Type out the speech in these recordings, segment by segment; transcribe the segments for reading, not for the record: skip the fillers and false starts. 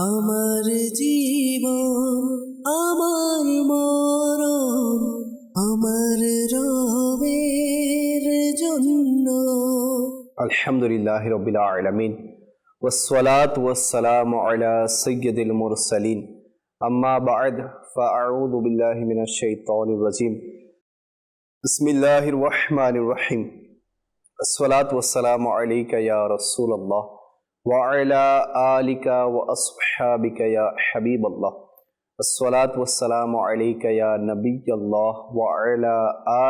আমার জীবন আমার মরণ আমার রবের জন্য। আলহামদুলিল্লাহি রাব্বিল আলামিন ওয়াসসালাতু ওয়াসসালামু আলা সাইয়্যিদিল মুরসালিন আম্মা বা'দ ফাআউযু বিল্লাহি মিনাশ শাইতানির রাজীম বিসমিল্লাহির রহমানির রহিম আসসালাতু ওয়াসসালামু আলাইকা ইয়া রাসূলুল্লাহ ওয়া আলা আলিকা ওয়া আসহাবিকা ইয়া হাবিবাল্লাহ আসসালাতু ওয়াসসালামু আলাইকা ইয়া নবিয়াল্লাহ ওয়া আলা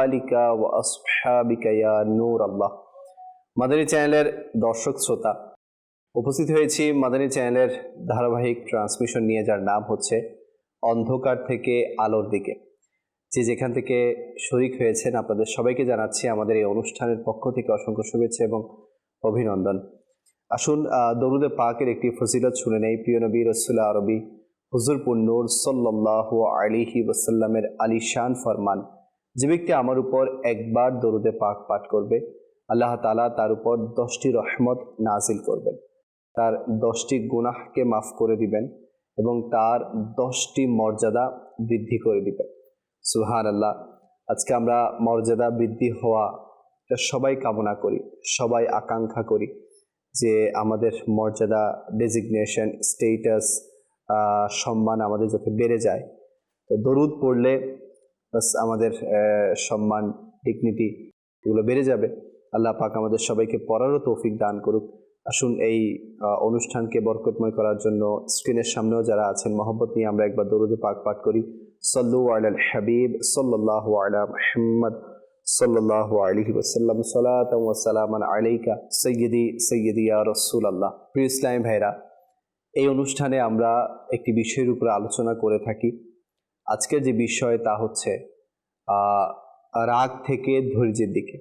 আলিকা ওয়া আসহাবিকা ইয়া নূরাল্লাহ। মাদানী চ্যানেলের দর্শক শ্রোতা, উপস্থিত হয়েছি মাদানী চ্যানেলের ধারাবাহিক ট্রান্সমিশন নিয়ে, যার নাম হচ্ছে অন্ধকার থেকে আলোর দিকে। যে যেখান থেকে শরীক হয়েছেন আপনাদের সবাইকে জানাচ্ছি আমাদের এই অনুষ্ঠানের পক্ষ থেকে অসংখ্য শুভেচ্ছা এবং অভিনন্দন। আসুন দরুদে পাকের একটি ফজিলত শুনে নেই। প্রিয় নবী রাসূল আরবি হুজুর পুন্নুর সাল্লাল্লাহু আলাইহি ওয়াসাল্লামের আলিশান ফরমান, যে ব্যক্তি আমার উপর একবার দরুদে পাক পাঠ করবে, আল্লাহ তাআলা তার উপর 10টি রহমত নাজিল করবেন, তার 10টি গুনাহকে মাফ করে দিবেন এবং তার 10টি মর্যাদা বৃদ্ধি করে দিবেন। সুবহানাল্লাহ। আজকে আমরা মর্যাদা বৃদ্ধি হওয়া এটা সবাই কামনা করি, সবাই আকাঙ্ক্ষা করি যে আমাদের মর্যাদা, ডেজিগনেশন, স্টেটাস, সম্মান আমাদের যাতে বেড়ে যায়। তো দরুদ পড়লে আমাদের সম্মান, ডিগনিটি এগুলো বেড়ে যাবে। আল্লাহ পাক আমাদের সবাইকে পড়ারও তৌফিক দান করুক। আসুন এই অনুষ্ঠানকে বরকতময় করার জন্য স্ক্রিনের সামনেও যারা আছেন মহব্বত নিয়ে আমরা একবার দরুদে পাক পাঠ করি। সাল্লু আলাল হাবিব সাল্লাল্লাহু আলা মুহাম্মদ সাল্লাল্লাহু আলাইহি ওয়াসাল্লাম সালাতান ওয়া সালামান আলাইকা সাইয়্যিদি সাইয়্যিদি ইয়া রাসূলুল্লাহ। প্রিয় ইসলামী ভাইরা, এই অনুষ্ঠানে আমরা একটি বিষয়ের উপর আলোচনা করে থাকি। আজকের যে বিষয় তা হচ্ছে রাগ থেকে ধৈর্যের দিকে।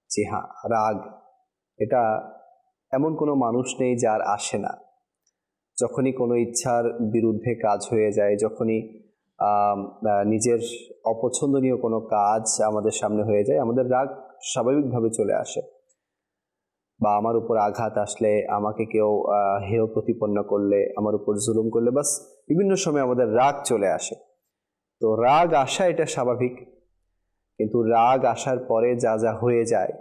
জি হ্যাঁ, রাগ এটা এমন কোনো মানুষ নেই যার আসে না। যখনই কোনো ইচ্ছার বিরুদ্ধে কাজ হয়ে যায়, যখনই নিজের অপছন্দনীয় কোনো কাজ আমাদের সামনে হয়ে যায়, আমাদের রাগ স্বাভাবিকভাবে চলে আসে। বা আমার উপর আঘাত আসলে, আমাকে কেউ হেয় প্রতিপন্ন করলে, আমার উপর জুলুম করলে, বাস বিভিন্ন সময় আমাদের রাগ চলে আসে। তো রাগ আসা এটা স্বাভাবিক, কিন্তু রাগ আসার পরে যা যা হয়ে যায়,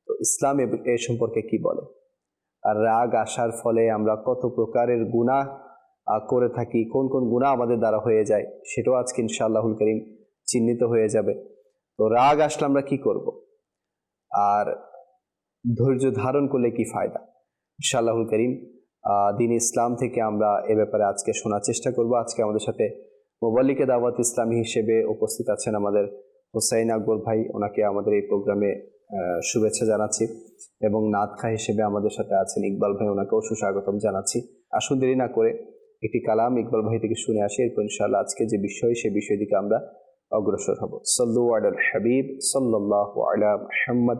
তো ইসলাম এ সম্পর্কে কি বলে, আর রাগ আসার ফলে আমরা কত প্রকারের গুনাহ করে থাকি, কোন কোন গুনাহ আমাদের দ্বারা হয়ে যায়, সেটাও আজকে ইনশাআল্লাহুল কারীম চিহ্নিত হয়ে যাবে। তো রাগ আসলে আমরা কি করব, আর ধৈর্য ধারণ করলে কি ফায়দা, ইনশাআল্লাহুল কারীম দ্বীন ইসলাম থেকে আমরা এ ব্যাপারে আজকে শোনার চেষ্টা করব। আজকে আমাদের সাথে মুবাল্লিগে দাওয়াত ইসলামী হিসেবে উপস্থিত আছেন আমাদের হোসাইন আকবর ভাই, ওনাকে আমাদের এই প্রোগ্রামে শুভেচ্ছা জানাচ্ছি, এবং নাতখা হিসেবে আমাদের সাথে আছেন ইকবাল ভাই, ওনাকেও সুস্বাগতম জানাচ্ছি। আসুন দেরি না করে একটি কালাম ইকবাল ভাই থেকে শুনে আসি, এরপর ইনশাআল্লাহ আজকে যে বিষয় সে বিষয় দিকে আমরা অগ্রসর হব। সাল্লু আলাল হাবিব সাল্লাল্লাহু আলা মুহাম্মদ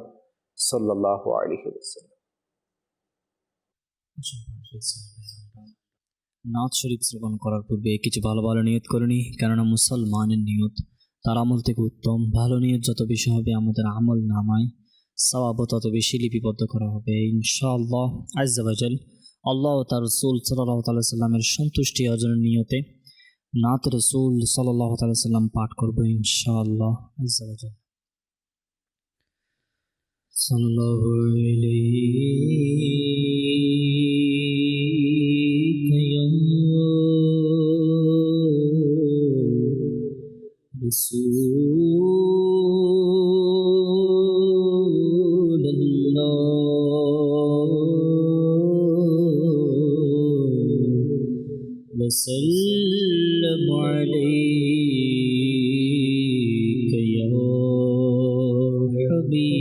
সাল্লাল্লাহু আলাইহি ওয়াসাল্লাম। নাত শরীফ শ্রবণ করার পূর্বে কিছু ভালো ভালো নিয়ত করে নি, কেননা মুসলমানের নিয়ত তার আমল থেকে উত্তম। ভালো নিয়ত যত বেশি হবে, আমাদের আমল নামায় সওয়াবও তত বেশি লিপিবদ্ধ করা হবে ইনশাআল্লাহ আজ্জা ওয়া জাল। আল্লাহ ও তার রাসূল সাল্লাল্লাহু তাআলা সাল্লামের সন্তুষ্টি অর্জনের নিয়তে নাত রাসূল সাল্লাল্লাহু তাআলা সাল্লাম পাঠ করব ইনশাআল্লাহ আজ্জা ওয়া জাল। সাল্লাল্লাহু আলাইহি ইয়া রাসূলুল্লাহ ওয়া সাল্লামু আলাইকা ইয়া হাবিবাল্লাহ।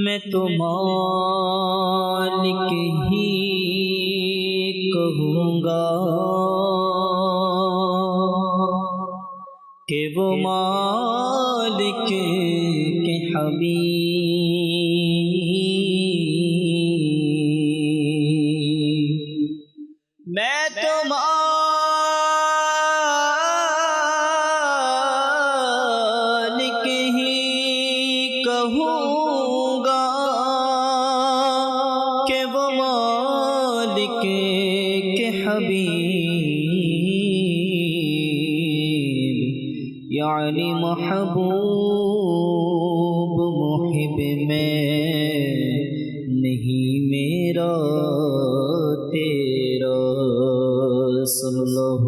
मैं तो मालिक ही कहूँगा कि वो मालिक के हबीब। मैं तो मालिक ही कहूँ گا کہ وہ مالک کے حبیب یعنی محبوب محب میں نہیں میرا تیرا صلی اللہ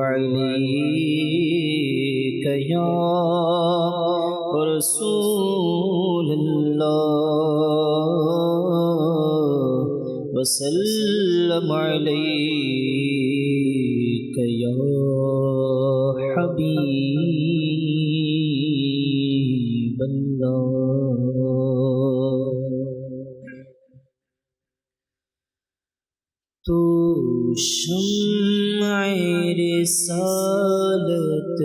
علیہ یا رسول اللہ وسلم علیک یا حبیب اللہ تو شمع رسالت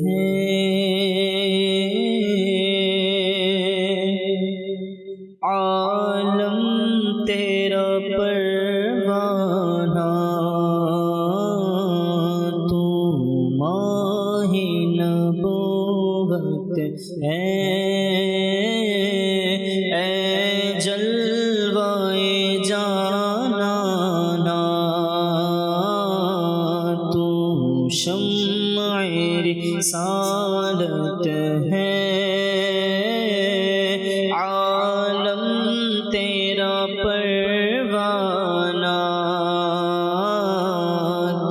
ہے عالم تیرا پروانہ تو ماہ نبوت ہے اے جلوائے جانانا تو شمع رسالت ہے عالم تیرا پروانہ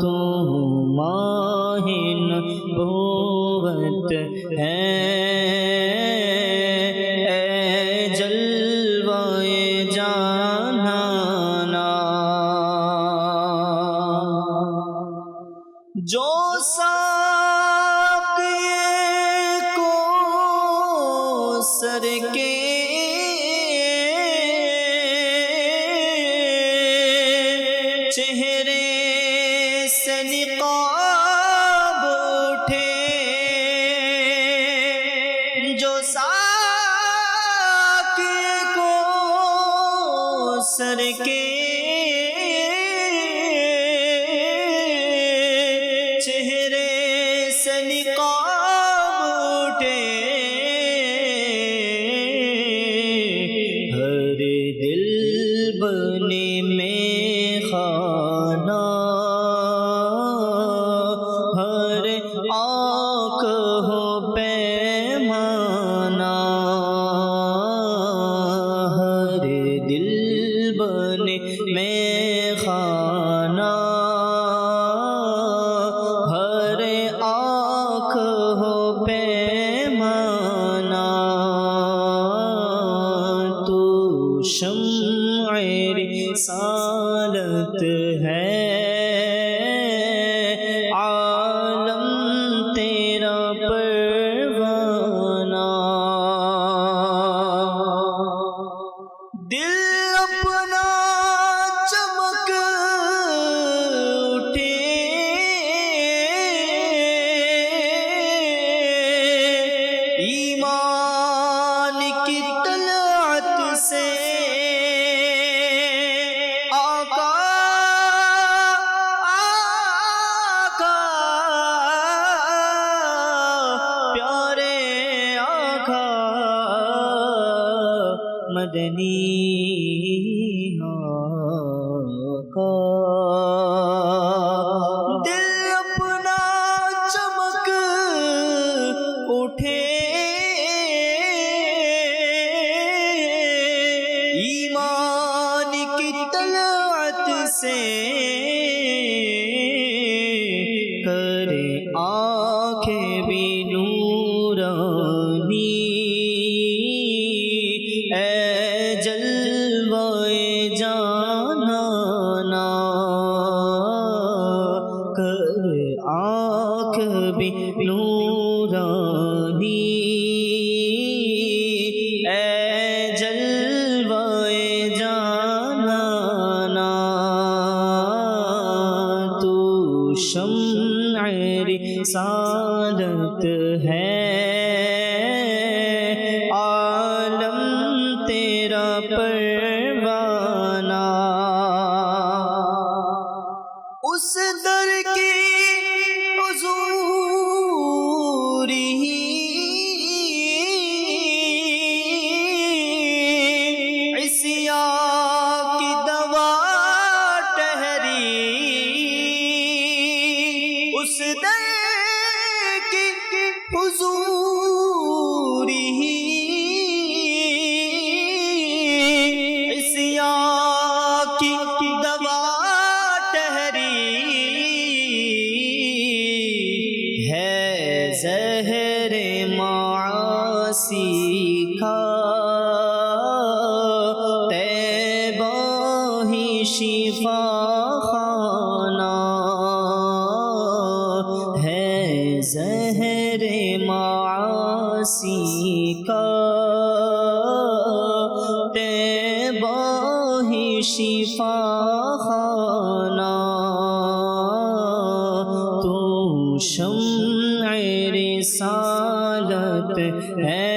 تو ماہ نبوت ہے اے جلوائے جانانا جو ساقی کوثر کے چہرے سے نقاب اٹھے جو ساقی کوثر کے چہرے سے نقاب اٹھے ہر دل بنے میں خانہ ہر آنکھ ہو پیمانہ ہر دل بنے میں خانہ ہر آنکھ ہو پیمانہ تو شمع رسالت ہے عالم تیرا پروانہ دل اپنا چمک اٹھے ایمان کی طلعت سے آقا آقا پیارے آقا مدنی آقا دل اپنا چمک اٹھے ایمان کی طلعت سے کرے آنکھیں بھی نورانی اے جلوائے جانانا کرے آنکھ بھی نورانی اے جلوائے جانانا تو شمع رسالت ہے عالم تیرا پروانہ اس در کی حضوری शिफा खाना तू शम्अ रिसालत है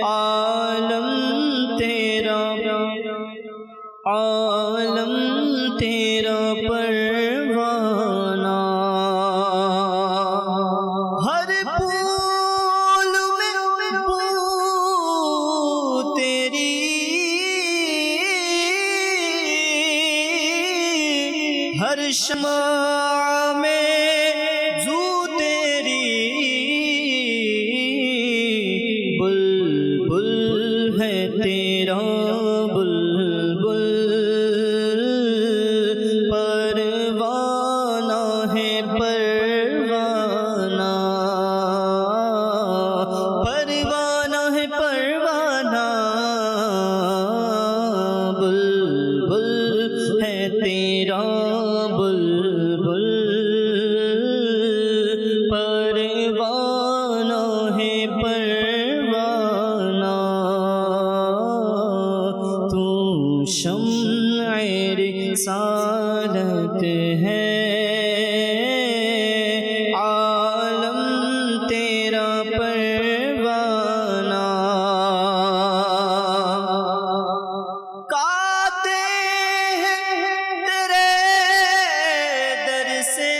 आलम तेरा परवाना हर फूल में बू तेरी हर शमा में जू तेरी बुलबुल है तेरा बुलबुल परवाना है परवाना परवाना है परवाना बुलबुल है तेरा बुलबुल परवाना है परवाना तू शम्अ रिसालत है आलम तेरा परवाना गाते हैं तेरे दर से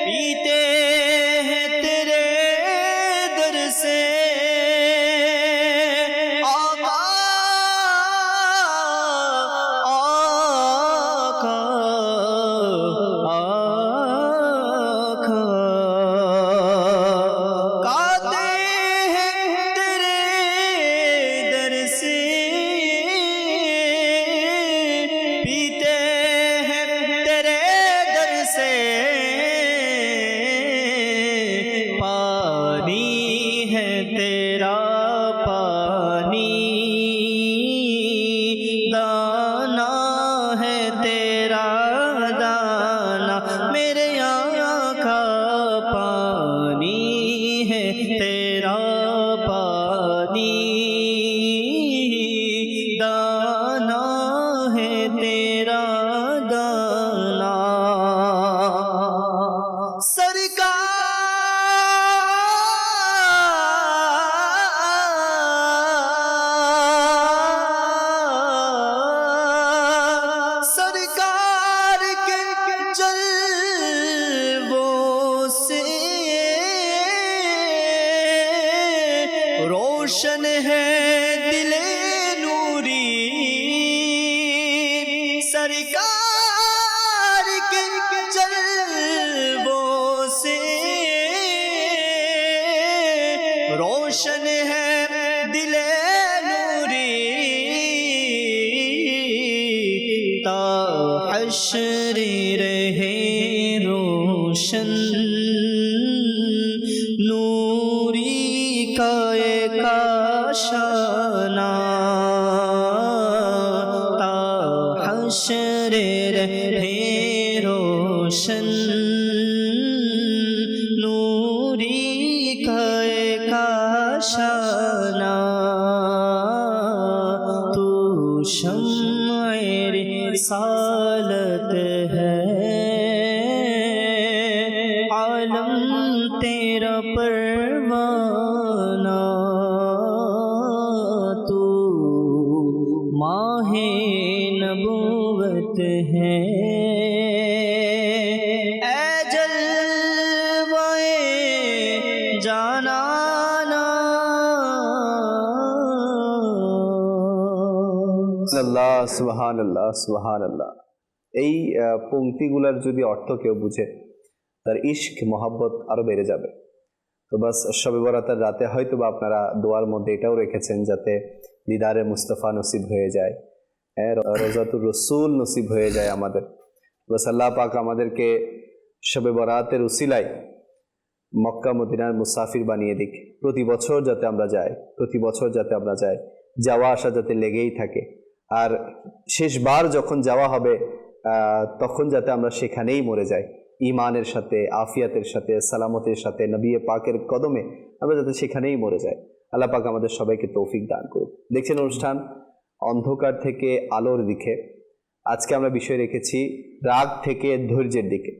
पीते हैं तेरे दर से आका आका आका गाते हैं तेरे दर से पीते हैं तेरे दर से पानी है तेरा पानी दाना है तेरा दाना मेरे आका पानी है तेरा पानी दाना है तेरा दाना सरकार के जलवों से रोशन है दिले नूरी सरकार के जलवों से रोशन है दिले नूरी ता हश्र रहे रोशन नूरी का एक आशाना ता हश्र रहे रोशन नूरी का एक आशाना तू शम्अ रिसालत है आलम तेरा परवाना तू माहे नबूवत है ऐ जलवाए জানানা আল্লাহ সুবহানাল্লাহ সুবহানাল্লাহ। এই পংক্তিগুলার যদি অর্থ কেউ বুঝে তার ইশক মোহাব্বত আরো বেড়ে যাবে। তো বাস শবে বরাতের রাতে হয়তো বা আপনারা দোয়ার মধ্যে এটাও রেখেছেন যাতে দিদারে মুস্তাফা নসিব হয়ে যায়, রোজাতুর রসুল নসিব হয়ে যায় আমাদের। বাস আল্লাহ পাক আমাদেরকে শবে বরাতের উসিলায় মক্কা মদিনার মুসাফির বানিয়ে দিক। প্রতি বছর যাতে আমরা যাই, প্রতি বছর যাতে আমরা যাই, যাওয়া আসা যাতে লেগেই থাকে। আর শেষবার যখন যাওয়া হবে তখন যাতে আমরা সেখানেই মরে যাই, ইমানের সাথে, আফিয়াতের সাথে, সালামতের সাথে, নবী পাকের কদমে আমরা যাতে সেখানেই মরে যাই। আল্লাহ পাক আমাদের সবাইকে তৌফিক দান করুক। দেখছেন অনুষ্ঠান অন্ধকার থেকে আলোর দিকে। আজকে আমরা বিষয় রেখেছি রাগ থেকে ধৈর্যের দিকে।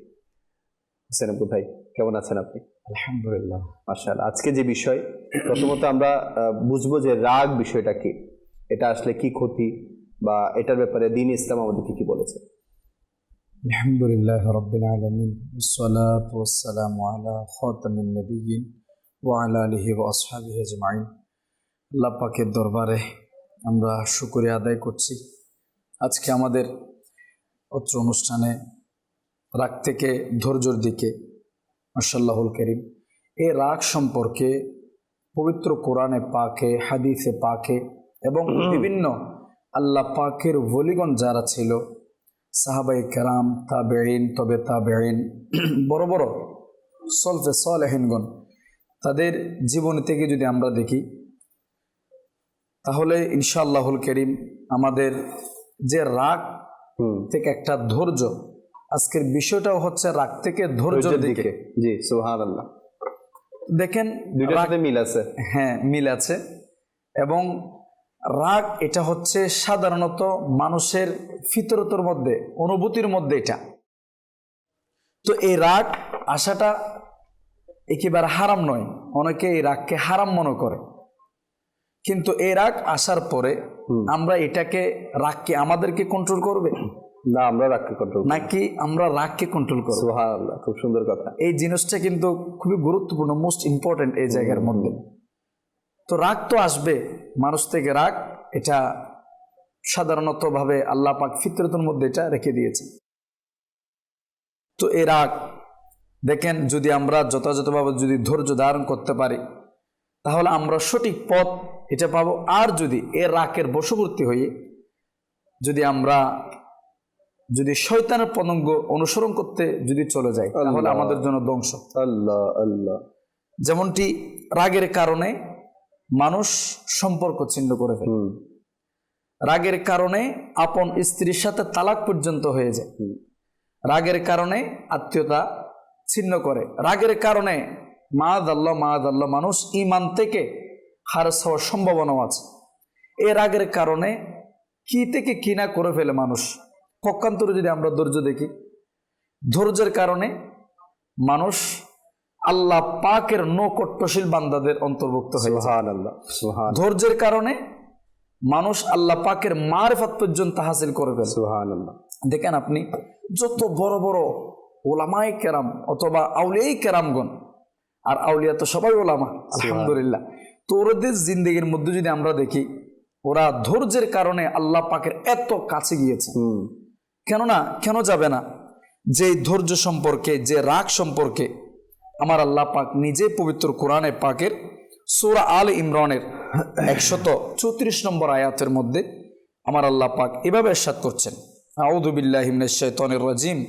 হোসেন আব্বু ভাই, কেমন আছেন আপনি? আলহামদুলিল্লাহ। মাশাআল্লাহ। আজকে যে বিষয়, প্রথমত আমরা বুঝবো যে রাগ বিষয়টা কি, এটা আসলে কি ক্ষতি, বা এটার ব্যাপারে দ্বীন ইসলাম আমাদেরকে কি বলেছে। আলহামদুলিল্লাহ রাব্বিল আলামিন, ওয়াসসালাতু ওয়াসসালামু আলা খাতামিন নবিয়্যিন ওয়া আলা আলিহি ওয়া আসহাবিহি আজমাইন। আল্লাহ পাকের দরবারে আমরা শুকরিয়া আদায় করছি। আজকে আমাদের অত্র অনুষ্ঠানে রাগ থেকে ধৈর্যের দিকে, মাশাআল্লাহুল কারীম, এই রাগ সম্পর্কে পবিত্র কোরআনে পাকে, হাদিসে পাকে এবং বিভিন্ন আল্লাহ পাকের ওলিগণ যারা ছিল, সাহাবাই কেরাম, তাবেঈন, তবে তাবেঈন, বড় বড় সলফে সালেহিনগণ, তাদের জীবনী থেকে যদি আমরা দেখি তাহলে ইনশাআল্লাহুল কারীম আমাদের যে রাগ থেকে একটা ধৈর্য, আজকের বিষয়টাও হচ্ছে রাগ থেকে ধৈর্যের দিকে। জি, সুবহানাল্লাহ। দেখেন দুইটার সাথে মিল আছে। হ্যাঁ, মিল আছে। এবং রাগ এটা হচ্ছে সাধারণত মানুষের ফিতরতের মধ্যে, অনুভূতির মধ্যে এটা। তো এই রাগ আসাটা একেবারে হারাম নয়। অনেকে এই রাগকে হারাম মনে করে, কিন্তু এই রাগ আসার পরে আমরা এটাকে, রাগকে আমাদেরকে কন্ট্রোল করবে না, আমরা রাগকে কন্ট্রোল, নাকি আমরা রাগকে কন্ট্রোল করব? সুবহানাল্লাহ, খুব সুন্দর কথা। এই জিনিসটা কিন্তু খুবই গুরুত্বপূর্ণ, মোস্ট ইম্পর্টেন্ট এই জায়গার মধ্যে। তো রাগ তো আসবে, মানুষ থেকে রাগ, এটা সাধারণত ভাবে আল্লাহ পাক ফিতরতের মধ্যে এটা রেখে দিয়েছে। তো এই রাগ দেখেন, যদি আমরা যথাযথভাবে যদি ধৈর্য ধারণ করতে পারি তাহলে আমরা সঠিক পথ এটা পাবো। আর যদি এর রাগের বশবর্তী হয়ে যদি শয়তানের পতঙ্গ অনুসরণ করতে যদি চলে যায় তাহলে আমাদের জন্য ধ্বংস। আল্লাহ আল্লাহ। যেমনটি রাগের কারণে মানুষ সম্পর্ক ছিন্ন করে ফেলে, রাগের কারণে আপন স্ত্রীর সাথে তালাক পর্যন্ত হয়ে যায়, রাগের কারণে আত্মীয়তা ছিন্ন করে, রাগের কারণে মাআযাল্লাহ মানুষ ঈমান থেকে খারিজ হওয়ার সম্ভাবনাও আছে। এই রাগের কারণে কি থেকে কি না করে ফেলে মানুষ। পক্ষান্তরে যদি আমরা ধৈর্য দেখি, ধৈর্যের কারণে মানুষ আল্লাহ পাকের নৈকট্যশীল বান্দাদের অন্তর্ভুক্ত হয়ে যায়। সুবহানাল্লাহ, সুবহানাল্লাহ। ধৈর্যের কারণে মানুষ আল্লাহ পাকের মারিফাত পর্যন্ত হাসিল করে ফেলে। সুবহানাল্লাহ। দেখেন আপনি যত বড় বড় ওলামায়ে কেরাম অথবা আউলিয়ায়ে কেরামগণ, আর আউলিয়া তো সবাই ওলামা আলহামদুলিল্লাহ, তো ওদের জিন্দেগির মধ্যে যদি আমরা দেখি, ওরা ধৈর্যের কারণে আল্লাহ পাকের এত কাছে গিয়েছে। কেন যাবে না? যে ধৈর্য সম্পর্কে, যে রাগ সম্পর্কে আমার আল্লাহ পাক নিজে পবিত্র কোরআনে পাকের সূরা আল ইমরানের 134 নম্বর আয়াতের মধ্যে আমার আল্লাহ পাক এভাবে ইরশাদ করছেন, আউযু বিল্লাহি মিনাশ শাইতানির রাজিম,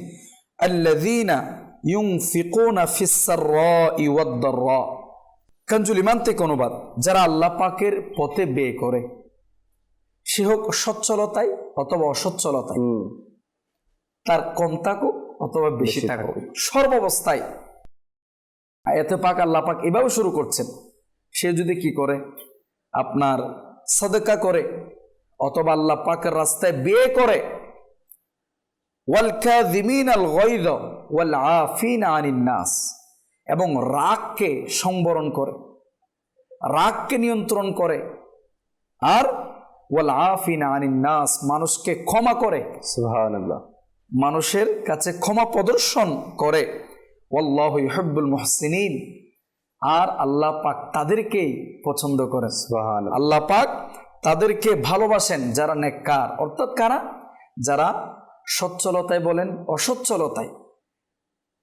আল্লাযীনা ইউনফিকুনা ফিস সাররাই ওয়াদ দাররা। কানজুল ইমান থেকে অনুবাদ, যারা আল্লাহ পাকের পথে ব্যয় করে, সে হোক সচ্ছলতায় অথবা অসচ্ছলতায়, তার কম থাকুক অথবা বেশি থাকুক, সর্বাবস্থায়। আয়াতে পাক আল্লাহ পাক এভাবে শুরু করছেন, সে যদি কি করে, আপনার সাদকা করে অথবা আল্লাহ পাকের রাস্তায় ব্যয় করে, ওয়াল কাযিমিনাল গায়য ওয়াল আফিনা আনিন নাস, এবং রাগকে সংবরণ করে, রাগকে নিয়ন্ত্রণ করে, আর ওয়াল আফিনা আনিন নাস, মানুষকে ক্ষমা করে, সুবহানাল্লাহ, মানুষের কাছে ক্ষমা প্রদর্শন করে, ওয়াল্লাহু ইউহিব্বুল মুহসিনিন, আর আল্লাহ পাক তাদেরকেই পছন্দ করেন। সুবহানাল্লাহ। আল্লাহ পাক তাদেরকে ভালোবাসেন যারা নেককার, অর্থাৎ কারা? যারা সচ্ছলতায় বলেন অসচ্ছলতায়,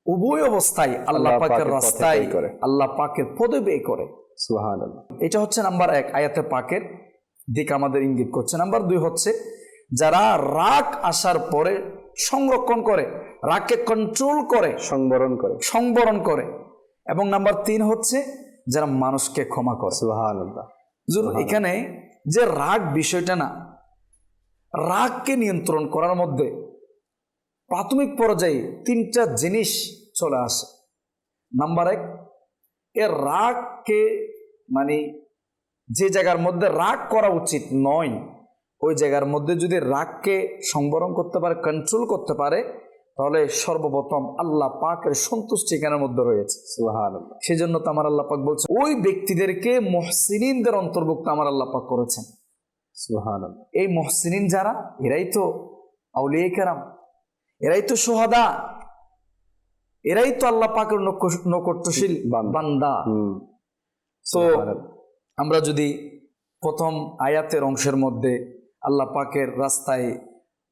উভয় অবস্থায় আল্লাহ পাকের রাস্তায়, আল্লাহ পাকের পদে ব্যয় করে। সুবহানাল্লাহ। এটা হচ্ছে নাম্বার 1, আয়াতে পাকের দিক আমাদের ইঙ্গিত করছে। নাম্বার 2 হচ্ছে যারা রাগ আসার পরে সংরক্ষণ করে, রাগকে কন্ট্রোল করে, সংবরণ করে। এবং নাম্বার 3 হচ্ছে যারা মানুষকে ক্ষমা করে। সুবহানাল্লাহ। এখানে যে রাগ বিষয়টা না, রাগকে নিয়ন্ত্রণ করার মধ্যে প্রাথমিক পর্যায়ে 3টা জিনিস চলে আসে। নাম্বার 1, এর রাগকে যে জায়গার মধ্যে রাগ করা উচিত নয়, ওই জায়গার মধ্যে যদি রাগকে সংবরণ করতে পারে, কন্ট্রোল করতে পারে, তাহলে সর্বপ্রথম আল্লাহ পাকের সন্তুষ্টি এখানের মধ্যে রয়েছে। সুবহানাল্লাহ। সেই জন্য তো আমার আল্লাহ পাক বলছে ওই ব্যক্তিদেরকে মুহসিনিনদের অন্তর্ভুক্ত আমার আল্লাহ পাক করেছেন। সুবহানাল্লাহ। এই মুহসিনিন যারা, এরাই তো আউলিয়া কেরাম, এরাই তো সুহাদা, এরাই তো আল্লাহ পাকের নৈকট্যশীল বান্দা। তো আমরা যদি প্রথম আয়াতের অংশের মধ্যে আল্লাহ পাকের রাস্তায়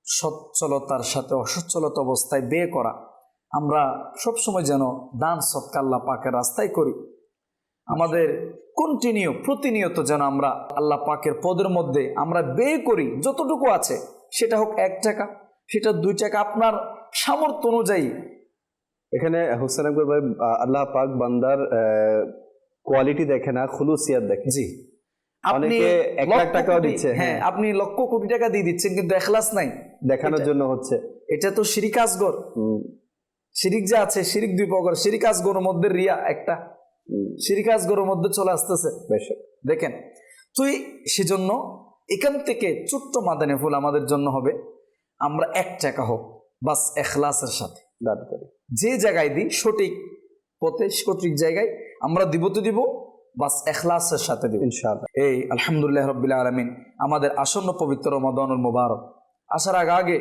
সচ্ছলতার সাথে অসচ্ছলতা অবস্থায় ব্যয় করা, আমরা সবসময় যেন দান সৎকা আল্লাহ পাকের রাস্তায় করি। আমাদের প্রতিনিয়ত যেন আমরা আল্লাহ পাকের পদের মধ্যে আমরা ব্যয় করি, যতটুকু আছে, সেটা হোক 1 টাকা, সেটা 2 টাকা, আপনার সামর্থ্য অনুযায়ী। এখানে হোসেন আকবর ভাই, আল্লাহ পাক বান্দার কোয়ালিটি দেখে না, খুলুসিয়াত দেখে। জি, অনেকে 1 লাখ টাকাও দিচ্ছে, হ্যাঁ, আপনি লক্ষ কোটি টাকা দিয়ে দিচ্ছেন, কিন্তু এখলাস নাই, দেখানোর জন্য হচ্ছে। এটা তো শিরিক আসগর। শিরিক যে আছে, শিরিক 2 প্রকার। শিরিক আসগরের মধ্যে রিয়া একটা, শিরিক আসগরের মধ্যে চলে আসতেছে। দেখেন, তো সেজন্য এখান থেকে ছোট্ট মাদানী ফুল আমাদের জন্য হবে, আমরা 1 টাকা হোক বাস এখলাসের সাথে দান করি। যে জায়গায় দিই সঠিক পথে, সঠিক জায়গায় আমরা দিব তো দিব, বাস এখলাসের সাথে দিব ইনশাআল্লাহ। এই আলহামদুলিল্লাহ রাব্বিল আলামিন, আমাদের আসন্ন পবিত্র রমাদানুল মুবারক আসার আগে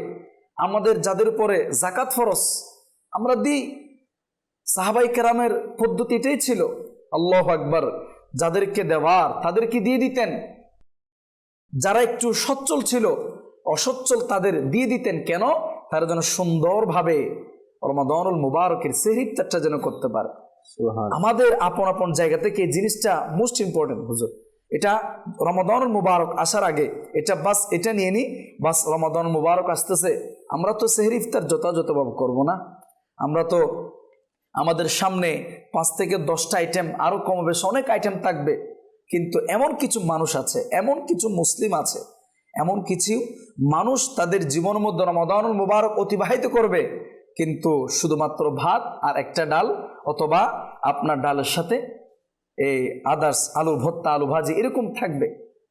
আমাদের যাদের উপরে যাকাত ফরজ আমরা দিই। সাহাবাই কেরামের পদ্ধতি এটাই ছিল, আল্লাহু আকবার, যাদেরকে দেওয়ার তাদেরকে দিয়ে দিতেন, যারা একটু সচ্ছল ছিল, অসচ্ছল তাদের দিয়ে দিতেন। কেন? তারা যেন সুন্দরভাবে রমাদানুল মুবারকের সেহরি ইফতারটা যেন করতে পারে। আমাদের আপন আপন জায়গা থেকে এই জিনিসটা মোস্ট ইম্পর্টেন্ট হুজুর। এটা রমাদানুল মুবারক আসার আগে এটা নিয়ে নি, বাস রমাদানুল মুবারক আসতেছে, আমরা তো সেহরি ইফতার যথাযথভাবে করবো না। আমরা তো আমাদের সামনে 5 থেকে 10টা আইটেম, আরো কম বেশ অনেক আইটেম থাকবে, কিন্তু এমন কিছু মানুষ আছে, এমন কিছু মুসলিম আছে, এমন কিছু মানুষ তাদের জীবনের মধ্যে রমাদানুল মুবারক অতিবাহিত করবে, কিন্তু শুধুমাত্র ভাত আর একটা ডাল, অথবা আপনার ডালের সাথে এই আদার্স আলুর ভর্তা, আলু ভাজি এরকম থাকবে।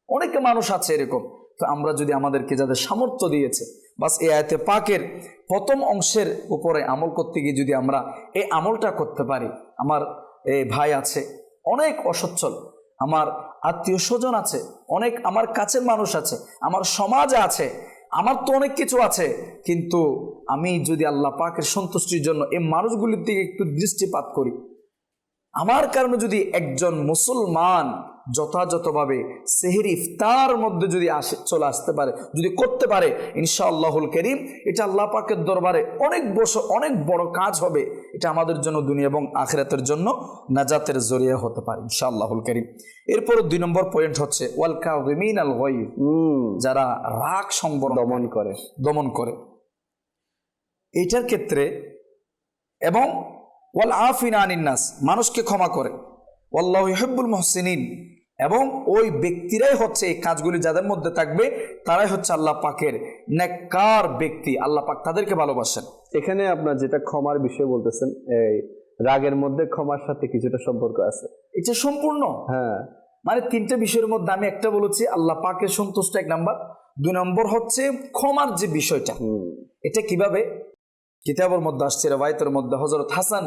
অনেকে মানুষ আছে এরকম। তো আমরা যদি আমাদেরকে যাদের সামর্থ্য দিয়েছে, বাস এই আয়াতে পাকের প্রথম অংশের উপরে আমল করতে গিয়ে যদি আমরা এই আমলটা করতে পারি। আমার এই ভাই আছে অনেক অসচ্ছল, আমার আত্মীয় স্বজন আছে অনেক, আমার কাছের মানুষ আছে, আমার সমাজ আছে, আমার তো অনেক কিছু আছে, কিন্তু আমি যদি আল্লাহ পাকের সন্তুষ্টির জন্য এই মানুষগুলির দিকে একটু দৃষ্টিপাত করি, আমার কারণে যদি একজন মুসলমান যথাযথভাবে সেহরি ইফতার মধ্যে যদি চলে আসতে পারে, যদি করতে পারে, ইনশাআল্লাহুল কারীম এটা আল্লাহ পাকের দরবারে অনেক বড় কাজ হবে। এটা আমাদের জন্য দুনিয়া এবং আখিরাতের জন্য নাজাতের জরিয়া হতে পারে ইনশাআল্লাহুল কারীম। এরপর 2 নম্বর পয়েন্ট হচ্ছে ওয়াল কাযিমিনাল গায়জ, যারা রাগ সংবরণ দমন করে এটার ক্ষেত্রে, এবং ওয়াল আফিনা আনিন নাস, মানুষকে ক্ষমা করে, ওয়াল্লাহু ইউহিব্বুল মুহসিনিন, এবং ওই ব্যক্তিরাই হচ্ছে এই কাজগুলি যাদের মধ্যে থাকবে, তারাই হচ্ছে আল্লাহ পাকের নেককার ব্যক্তি। আল্লাহ পাক তাদেরকে ভালোবাসেন। এখানে আপনার যেটা ক্ষমার বিষয় বলতেছেন, এই রাগের মধ্যে ক্ষমার সাথে কিছুটা সম্পর্ক আছে। এটা সম্পূর্ণ, হ্যাঁ, মানে 3টা বিষয়ের মধ্যে আমি একটা বলেছি, আল্লাহ পাকের সন্তুষ্ট 1 নাম্বার, 2 নম্বর হচ্ছে ক্ষমার যে বিষয়টা। এটা কিভাবে? কিতাবের মধ্যে আসছে, রওয়ায়াতের মধ্যে হযরত হাসান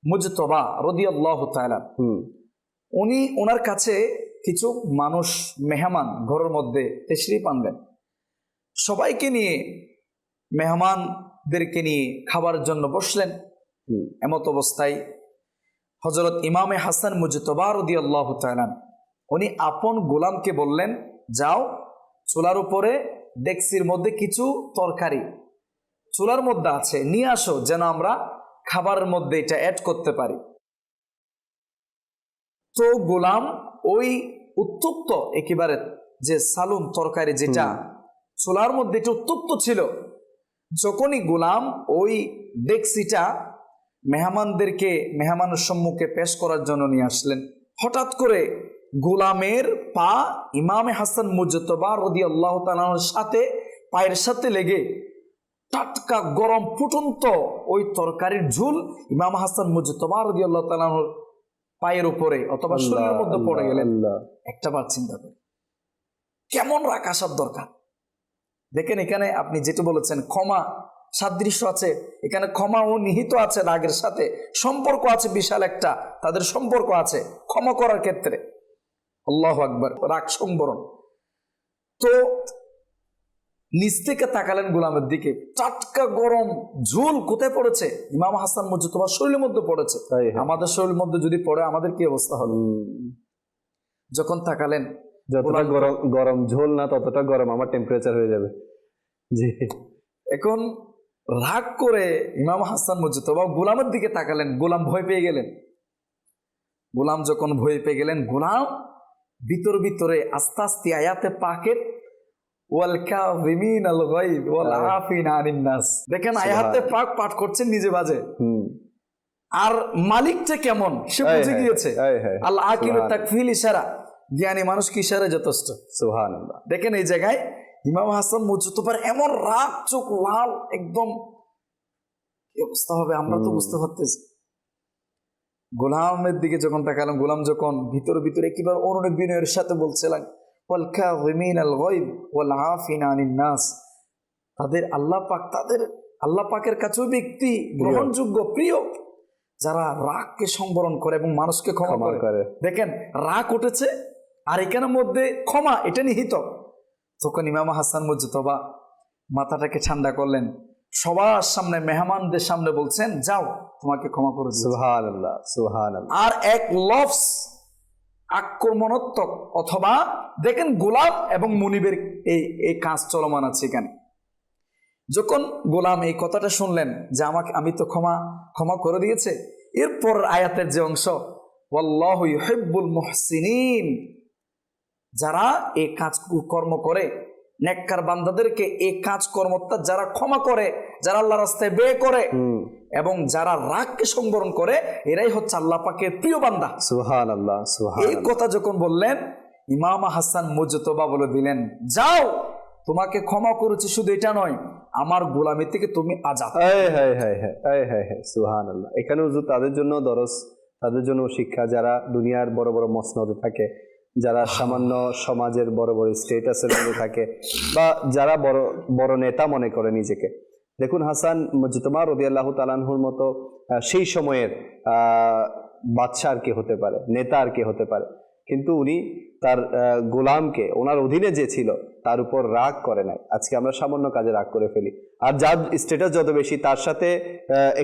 মুজতবা রাদিয়াল্লাহু তাআলা, ওনার কাছে কিছু মানুষ মেহমান ঘরের মধ্যে তাশরীফ আনলেন, সবাইকে নিয়ে, মেহমানদেরকে নিয়ে খাবার জন্য বসলেন। এমত অবস্থায় হযরত ইমামে হাসান মুজতবা রাদিয়াল্লাহু তাআলা উনি আপন গোলামকে বললেন, যাও চুলার উপরে ডেকসির মধ্যে কিছু তরকারি চুলার মধ্যে আছে, নিয়ে আসো, যেন আমরা খাবারের মধ্যে এটা অ্যাড করতে পারি। তো গোলাম ওই উত্তপ্ত একেবারে যে সালুন তরকারি যেটা চুলার মধ্যে এটা উত্তপ্ত ছিল, যখনই গোলাম ওই ডেকসিটা মেহমানের সম্মুখে পেশ করার জন্য নিয়ে আসলেন, হঠাৎ করে গোলামের পা ইমামে হাসান মুজতবা রাদিয়াল্লাহু তাআলার সাথে পায়ের সাথে লেগে টাটকা গরম ফুটন্ত ওই তরকারির ঝোল ইমাম হাসান মুজতবা রাদিয়াল্লাহু তাআলার পায়ের উপরে অথবা শরীরের মধ্যে পড়ে গেলেন, একটা বার চিন্তা করেন কেমন রাগ আসার দরকার। দেখেন এখানে আপনি যেটা বলেছেন ক্ষমা সাদৃশ্য আছে, এখানে ক্ষমা ও নিহিত আছে রাগের সাথে, সম্পর্ক আছে বিশাল একটা, তাদের সম্পর্ক আছে ক্ষমা করার ক্ষেত্রে। আল্লাহু আকবার, রাগ সংবরণ। তো নিচ থেকে তাকালেন গোলামের দিকে, টাটকা গরম ঝোল কোথায় পড়েছে? ইমাম হাসান মুজতবা শরীরের মধ্যে পড়েছে। আমাদের শরীরের মধ্যে যদি পড়ে আমাদের কি অবস্থা হবে? যখন তাকালেন, যতটা গরম ঝোল না ততটা গরম আমার টেম্পারেচার হয়ে যাবে। জি। এখন রাগ করে ইমাম হাসান মুজতবা গোলামের দিকে তাকালেন, গোলাম ভয় পেয়ে গেলেন। গোলাম যখন ভয় পেয়ে গেলেন, গোলাম ভিতরে আস্তে আস্তে আয়াতে পাকের ওয়াল কাযিমিনাল গায়ব ওয়াল আফিনা আনিন নাস, দেখেন আয়াতে পাক পাঠ করছেন নিজে বাজে। আর মালিকটা কেমন সে বুঝে গিয়েছে। আল আকিলু তাকফিল ইশারা, জ্ঞানী মানুষ কি ইশারা যথেষ্ট। সুবহানাল্লাহ। দেখেন এই জায়গায় ইমাম হাসান মুজতবার এমন রাগ, চোখ লাল, একদম কি অবস্থা হবে আমরা তো বুঝতে পারতেছি। গোলামের দিকে যখন তাকালাম, গোলাম যখন ভিতরে একেবারে অনুনয় বিনয়ের সাথে বলছিলেন ওয়াল কাযিমিনাল গায়ব ওয়াল আফিনা আনিন নাস, তাদের আল্লাহ পাক, তাদের আল্লাহ পাকের কাছেও ব্যক্তি গ্রহণযোগ্য প্রিয় যারা রাগকে সংবরণ করে এবং মানুষকে ক্ষমা করে। দেখেন রাগ উঠেছে আর এখানের মধ্যে ক্ষমা এটা নিহিত। তখন ইমাম হাসান মুজতবা মাথাটাকে ঠান্ডা করলেন, সবার সামনে মেহমানদের সামনে বলছেন যাও তোমাকে ক্ষমা করে দিয়েছি। সুবহানাল্লাহ, সুবহানাল্লাহ। আর এক লফজ আক্রমণাত্মক, অথবা দেখেন গোলাম এবং মুনিবের এই কাজ চলমান আছে এখানে। যখন গোলাম এই কথাটা শুনলেন যে আমি তো ক্ষমা করে দিয়েছে, এরপর আয়াতের যে অংশ ওয়াল্লাহু ইউহিব্বুল মুহসিনিন, যারা এই কাজ কর্ম করে, নেককার বান্দাদেরকে এই কাজ কর্মটা যারা ক্ষমা করে, যারা আল্লাহর রাস্তায় ব্যয় করে এবং যারা রাগকে সংবরণ করে, এরাই হচ্ছে আল্লাহ পাকের প্রিয় বান্দা। সুবহানাল্লাহ, সুবহানাল্লাহ। এই কথা যখন বললেন, ইমাম হাসান মুজতবা বলে দিলেন যাও তোমাকে ক্ষমা করেছি, শুধু এটা নয় আমার গোলামি থেকে তুমি আজাদ। সুবহানাল্লাহ। এখানে হুজুর তাদের জন্য দরস, তাদের জন্য শিক্ষা যারা দুনিয়ার বড় বড় মসনদে থাকে, যারা সামান্য সমাজের বড় বড় স্টেটাসের মধ্যে থাকে, বা যারা বড় বড় নেতা মনে করে নিজেকে। দেখুন হাসান মুজতবা রাদিয়াল্লাহু তাআলা আনহুর মতো সেই সময়ের বাদশা আর কে হতে পারে, নেতা আর কে হতে পারে, কিন্তু উনি তার গোলামকে, ওনার অধীনে যে ছিল তার উপর রাগ করে নাই। আজকে আমরা সামান্য কাজে রাগ করে ফেলি, আর যার স্ট্যাটাস যত বেশি তার সাথে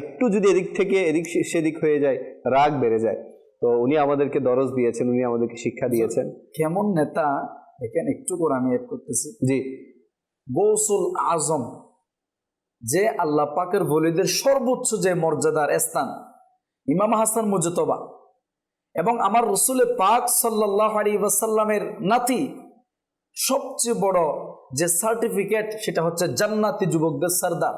একটু যদি এদিক থেকে এদিক সেদিক হয়ে যায়, রাগ বেড়ে যায়। তো উনি আমাদেরকে দরজ দিয়েছেন, উনি আমাদেরকে শিক্ষা দিয়েছেন। কেমন নেতা দেখেন, একটু করে আমি এড করতেছি। জি। গৌসুল আজম, যে আল্লাহ পাকের ওলিদের সর্বোচ্চ যে মর্যাদার স্থান, ইমাম হাসান মুজতবা, এবং আমার রসুল পাক সাল্লাল্লাহু আলাইহি ওয়াসাল্লামের নাতি, সবচেয়ে বড় যে সার্টিফিকেট সেটা হচ্ছে জান্নাতি যুবকদের সরদার।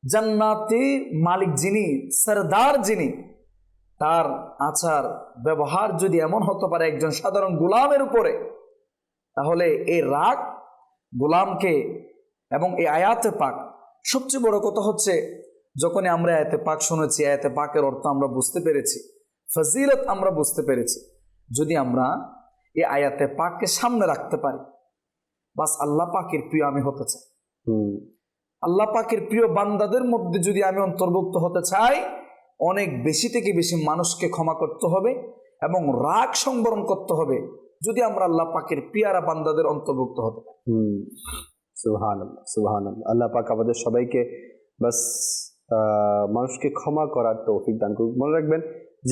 জান্নাতি মালিক যিনি, সরদার যিনি, তার আচার ব্যবহার যদি এমন হতে পারে একজন সাধারণ গোলামের উপরে, তাহলে এই রাগ গোলামকে, এবং এই আয়াতে পাক, সবচেয়ে বড় কথা হচ্ছে যখনই আমরা আয়াতে পাক শুনেছি, আয়াতে পাকের অর্থ আমরা বুঝতে পেরেছি, ফজিলত আমরা বুঝতে পেরেছি, যদি আমরা এই আয়াতে পাককে সামনে রাখতে পারি, বাস আল্লাহ পাকের প্রিয় আমি হতে চাই, আল্লাহ পাকের প্রিয় বান্দাদের মধ্যে যদি আমি অন্তর্ভুক্ত হতে চাই, অনেক বেশি থেকে বেশি মানুষকে ক্ষমা করতে হবে এবং রাগ সংবরণ করতে হবে, যদি আমরা আল্লাহ পাকের প্রিয়ারা বান্দাদের অন্তর্ভুক্ত হতে পারি। সুবহানাল্লাহ, সুবহানাল্লাহ। আল্লাহ পাক আমাদের সবাইকে বাস মানুষকে ক্ষমা করার তৌফিক দান করুন। মনে রাখবেন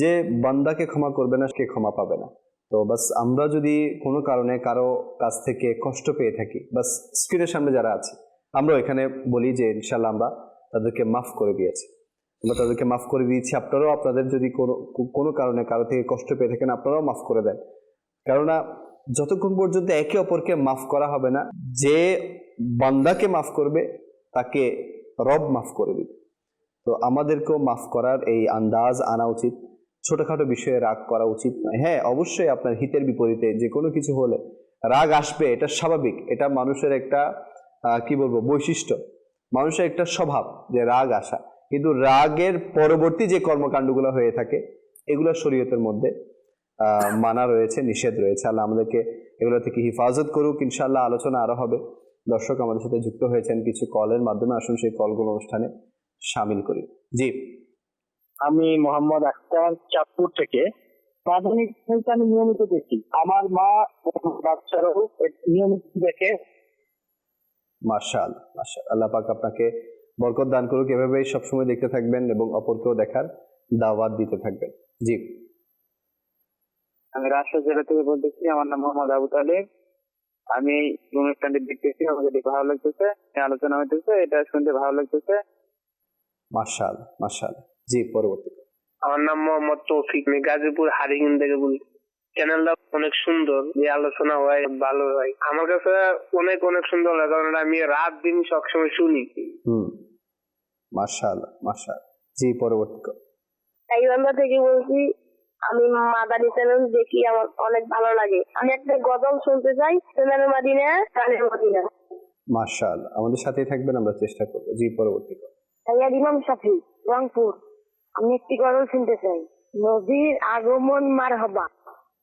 যে বান্দাকে ক্ষমা করবে না সে ক্ষমা পাবে না। তো বাস আমরা যদি কোনো কারণে কারো কাছ থেকে কষ্ট পেয়ে থাকি, বাস স্ক্রিনের সামনে যারা আছে আমরা এখানে বলি যে ইনশাল্লাহ আমরা তাদেরকে মাফ করে দিয়েছি, আমরা তাদেরকে মাফ করে দিয়েছি। আপনারাও আপনাদের যদি কোনো কারণে কারো থেকে কষ্ট পেয়ে থাকেন আপনারাও মাফ করে দেন, কেননা যতক্ষণ পর্যন্ত একে অপরকে মাফ করা হবে না, যে বান্দাকে মাফ করবে তাকে রব মাফ করে দিবে। তো আমাদেরকেও মাফ করার এই আন্দাজ আনা উচিত, ছোটখাটো বিষয়ে রাগ করা উচিত নয়। হ্যাঁ, অবশ্যই আপনার হিতের বিপরীতে যে কোনো কিছু হলে রাগ আসবে, এটা স্বাভাবিক, এটা মানুষের একটা কি বলবো বৈশিষ্ট্য, মানুষের একটা স্বভাব যে রাগ আসা। কিন্তু রাগের পরবর্তী যে কর্মকাণ্ডগুলো হয়ে থাকে এগুলো শরীয়তের মধ্যে মানা রয়েছে, নিষেধ রয়েছে। আল্লাহ আমাদেরকে এগুলো থেকে হিফাজত করুক। ইনশাআল্লাহ আলোচনা আরো হবে। দর্শক আমাদের সাথে যুক্ত হয়েছেন কিছু কলের মাধ্যমে, আসুন সেই কলগুলো অনুষ্ঠানে শামিল করি। জি, আমি মোহাম্মদ আখতার, চাঁদপুর থেকে। মাদানী আমি নিয়মিত দেখি, আমার মা বাচ্চারাও নিয়মিত দেখে। মাশাআল্লাহ মাশাআল্লাহ, আল্লাহ পাক আপনাকে বরকত দান করুক। এভাবেই সবসময় দেখতে থাকবেন এবং অপরকেও দেখার দাওয়াত দিতে থাকবেন। জি, আমি রাজশাহী জেলা থেকে বলতেছি, আমার নাম মোহাম্মদ আবু তালেব। আমি অনুষ্ঠানটি দেখতেছি, আমাকে দেখে ভালো লাগতেছে, আলোচনা হইতেছে, এটা শুনতে ভালো লাগতেছে। মাশাআল্লাহ মাশাআল্লাহ। জি, পরবর্তী। আমার নাম মোহাম্মদ তৌফিক, আমি গাজীপুর হারিগিন থেকে বলছি। চ্যানেলটা অনেক সুন্দর, যে আলোচনা হয় ভালো হয়, আমার কাছে অনেক অনেক সুন্দর লাগে, কারণ আমি রাত দিন সবসময় শুনি। মাশাআল্লাহ মাশাআল্লাহ। জি, পরবর্তী। গাইবান্ধা থেকে বলছি, আমি মাদানী চ্যানেল দেখি, আমার অনেক ভালো লাগে। আমি একটা গজল শুনতে চাই, চ্যানেল মাদিনা গানের মাদিনা। মাশাআল্লাহ, আমাদের সাথেই থাকবেন, আমরা চেষ্টা করবো। জি, পরবর্তী। সাইয়্যিদ ইমাম শাফি, রংপুর। আমি একটি গজল শুনতে চাই, নবীর আগমন মারহাবা।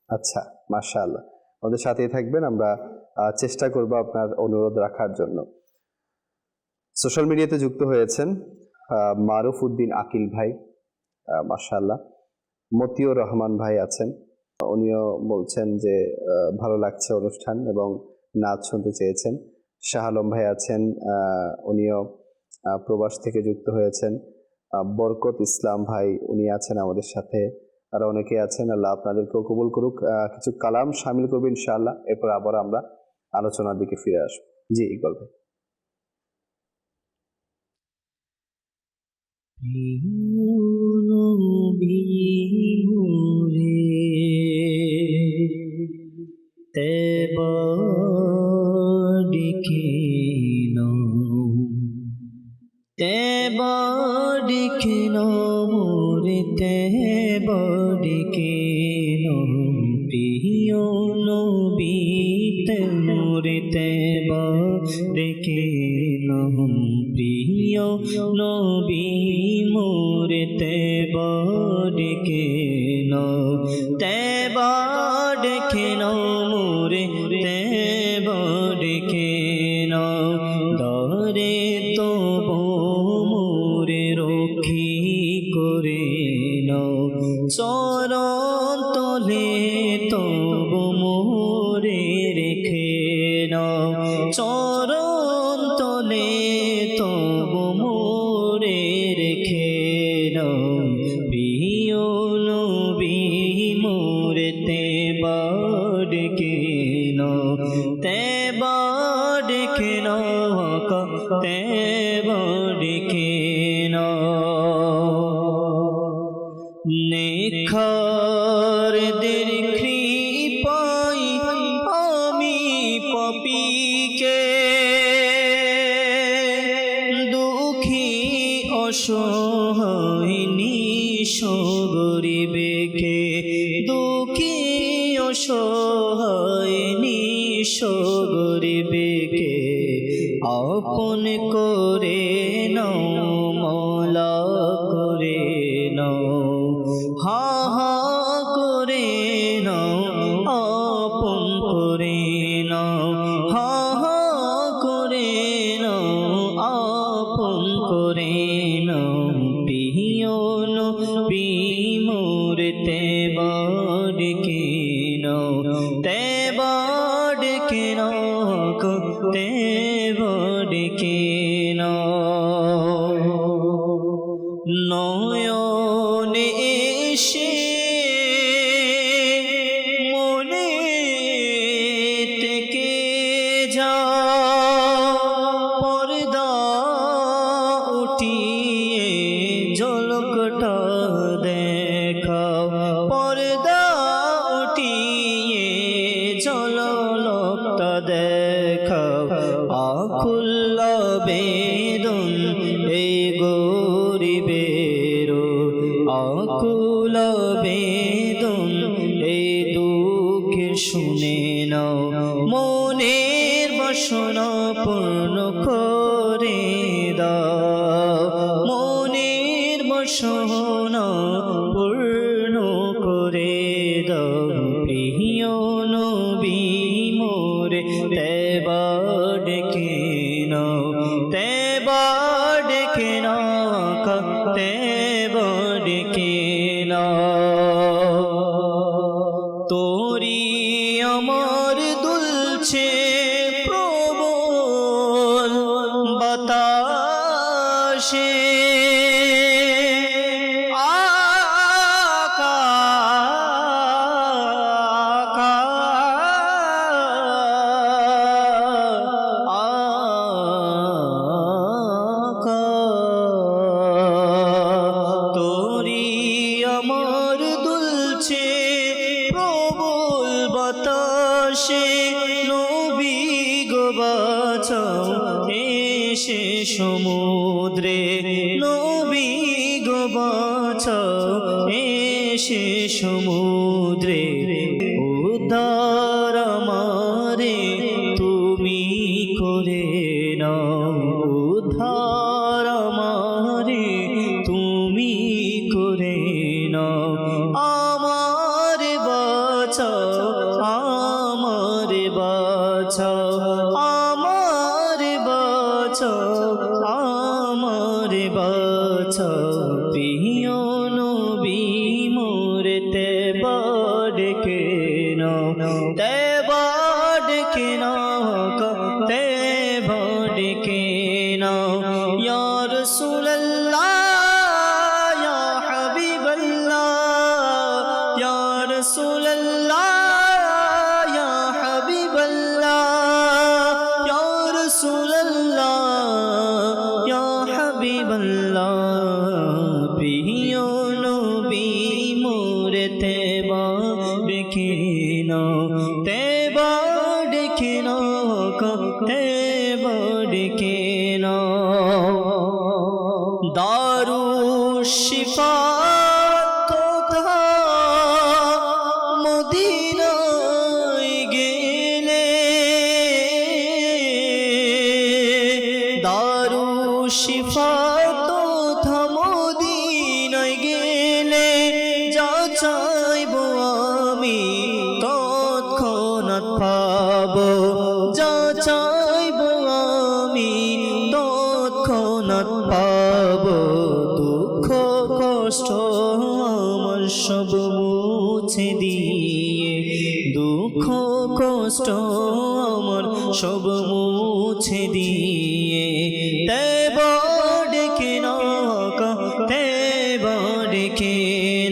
আচ্ছা, মাশাআল্লাহ, আমাদের সাথেই থাকবেন, আমরা চেষ্টা করব আপনার অনুরোধ রাখার জন্য। সোশ্যাল মিডিয়াতে যুক্ত হয়েছেন মারুফ উদ্দিন আকিল ভাই, মাশাআল্লাহ। মতিউর রহমান ভাই আছেন, উনিও বলছেন যে ভালো লাগছে অনুষ্ঠান এবং নাচ শুনতে চেয়েছেন। শাহ আলম ভাই আছেন, উনিও প্রবাস থেকে যুক্ত হয়েছেন। বরকত ইসলাম ভাই, উনি আছেন আমাদের সাথে, আর অনেকে আছেন। আল্লাহ আপনাদেরকেও কবুল করুক। কিছু কালাম শামিল করবো ইনশাআল্লাহ, এরপর আবার আমরা আলোচনার দিকে ফিরে আসবো। জি, ইকবাল ভাই। আপন করে নাও মওলা করে নাও, হা হা করে নাও আপন করে নাও, হা হা করে নাও আপন করে নাও। প্রিয় নবী মোর তেবা ডেকে নাও, তেবা ডেকে নাও, তেবা ডেকে নাও। নয়নে এসে মনে থেকে যাও, পর্দা উঠিয়ে ঝলকটা দেখাও, পর্দা উঠিয়ে ঝলকটা দেখাও। আকুল বেদন এই গরিবের, আকুল বেদন এই দুঃখের শুনে নাও। মনের বাসনা পূর্ণ করে দাও, মনের বাসনা পূর্ণ দাও প্রিয় নবী মোরে তেবা ডেকে নাও তেবা ডেকে নাও তেবা ডেকে নাও তোরি আমার দুলছে প্রবল বাতাসে তোরি আমার দুলছে প্রবল বাতাসে নবী গো বাঁচাও এসে সমুদ্রে নবী গো বাঁচাও এসে সমুদ্রে উদ্ধার আমারে তুমি করে নাও উদ্ধার আমারে তুমি করে নাও আমার বাঁচাও আমার বাঁচাও আমার বাঁচাও আমার বাঁচাও প্রিয় নবী মোরে তেবা ডেকে নাও তেবা ডেকে নাও তেবা ডেকে নাও ইয়া রাসূলুল্লাহ ইয়া হাবিবাল্লাহ ইয়া রাসূলুল্লাহ ইয়া হাবিবাল্লাহ ইয়া রাসূলুল্লাহ ইয়া হাবিবাল্লাহ প্রিয় নবী মোরে তেবা ডেকে নাও তেবা ডেকে নাও তেবা ডেকে নাও দারু শিফা তোথা মদিনায় গেলে দারু শিফা তোথা মদিনায় গেলে যা চাইবো আমি তৎক্ষণাৎ পাবো যা চাইবো আমি তৎক্ষণাৎ পাবো দুঃখ কষ্ট আমার সব মুছে দিয়ে দুঃখ কষ্ট আমার সব মুছে দিয়ে তেবা ডেকে নাও তেবা ডেকে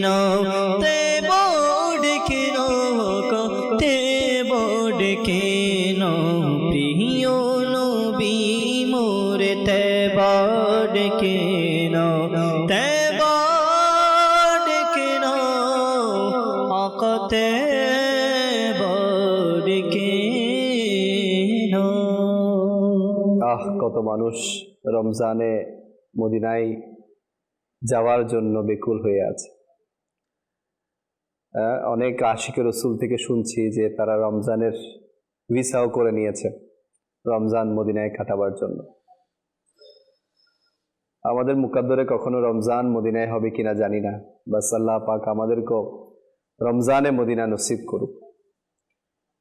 নাও তেবা ডেকে নাও তেবা ডেকে নাও প্রিয় নবী মোরে তেবা ডেকে নাও তেবা ডেকে নাও আকা তেবা ডেকে নাও। কত মানুষ রমজানে মদিনায় যাওয়ার জন্য বেকুল হয়ে আছে। অনেক আশিকে রসুল থেকে শুনছি যে তারা রমজানের ভিসাও করে নিয়েছে রমজান মদিনায় কাটাবার জন্য। আমাদের মুকাদ্দরে কখনো রমজান মদিনায় হবে কিনা জানি না, বাস আল্লাহ পাক আমাদেরকেও রমজানে মদিনা নসিব করুক।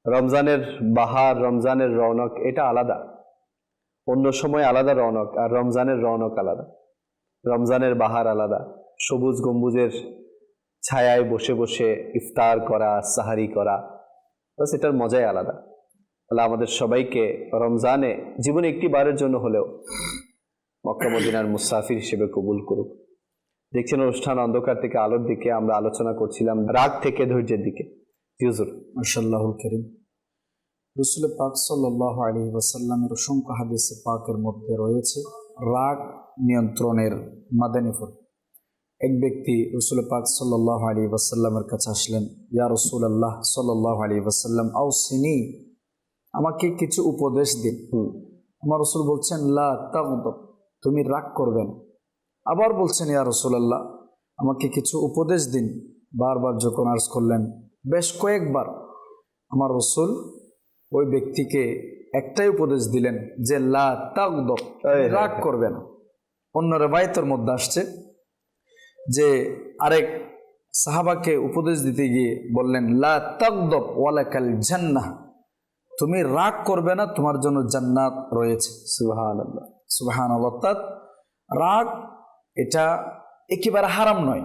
রমজানের বাহার, রমজানের রৌনক এটা আলাদা, অন্য সময় আলাদা রৌনক, আর রমজানের রৌনক আলাদা। রমজানের বাহার আলাদা, সবুজ গম্বুজের ছায়ায় বসে বসে ইফতার করা, সাহারি করা, বাস এটার মজাই আলাদা। আল্লাহ আমাদের সবাইকে রমজানে জীবনে একটি বারের জন্য হলেও মক্কা মদিনার মুসাফির হিসেবে কবুল করুক। দেখছেন অনুষ্ঠান অন্ধকার থেকে আলোর দিকে, আমরা আলোচনা করছিলাম রাগ থেকে ধৈর্যের দিকে। হুজুর মাশাআল্লাহুল কারীম। রাসূল পাক সাল্লাল্লাহু আলাইহি ওয়াসাল্লামের অসংখ্য হাদিসে পাকের মধ্যে রয়েছে রাগ নিয়ন্ত্রণের মাদানী ফল। এক ব্যক্তি রাসূল পাক সাল্লাল্লাহু আলাইহি ওয়াসাল্লামের কাছে আসলেন, ইয়া রাসূলুল্লাহ সাল্লাল্লাহু আলাইহি ওয়াসাল্লাম আউসিনি, আমাকে কিছু উপদেশ দিন। আমার রাসূল বলছেন লা তাগদাব, তুমি রাগ করবে না। আবার বলছেন ইয়া রাসূলুল্লাহ আমাকে কিছু উপদেশ দিন। বারবার যখন আর্জ করলেন, বেশ কয়েকবার, আমার রাসূল ওই ব্যক্তিকে একটাই উপদেশ দিলেন যে লা তাগদাব, রাগ করবে না। অন্য রিওয়ায়াতের মধ্যে আসছে যে আরেক সাহাবাকে উপদেশ দিতে গিয়ে বললেন, লা তাগদব ওয়ালাকাল জান্নাহ, তুমি রাগ করবে না, তোমার জন্য জান্নাত রয়েছে। সুবহানাল্লাহ। সুবহানাল্লাহ। অর্থাৎ রাগ এটা একেবারে হারাম নয়,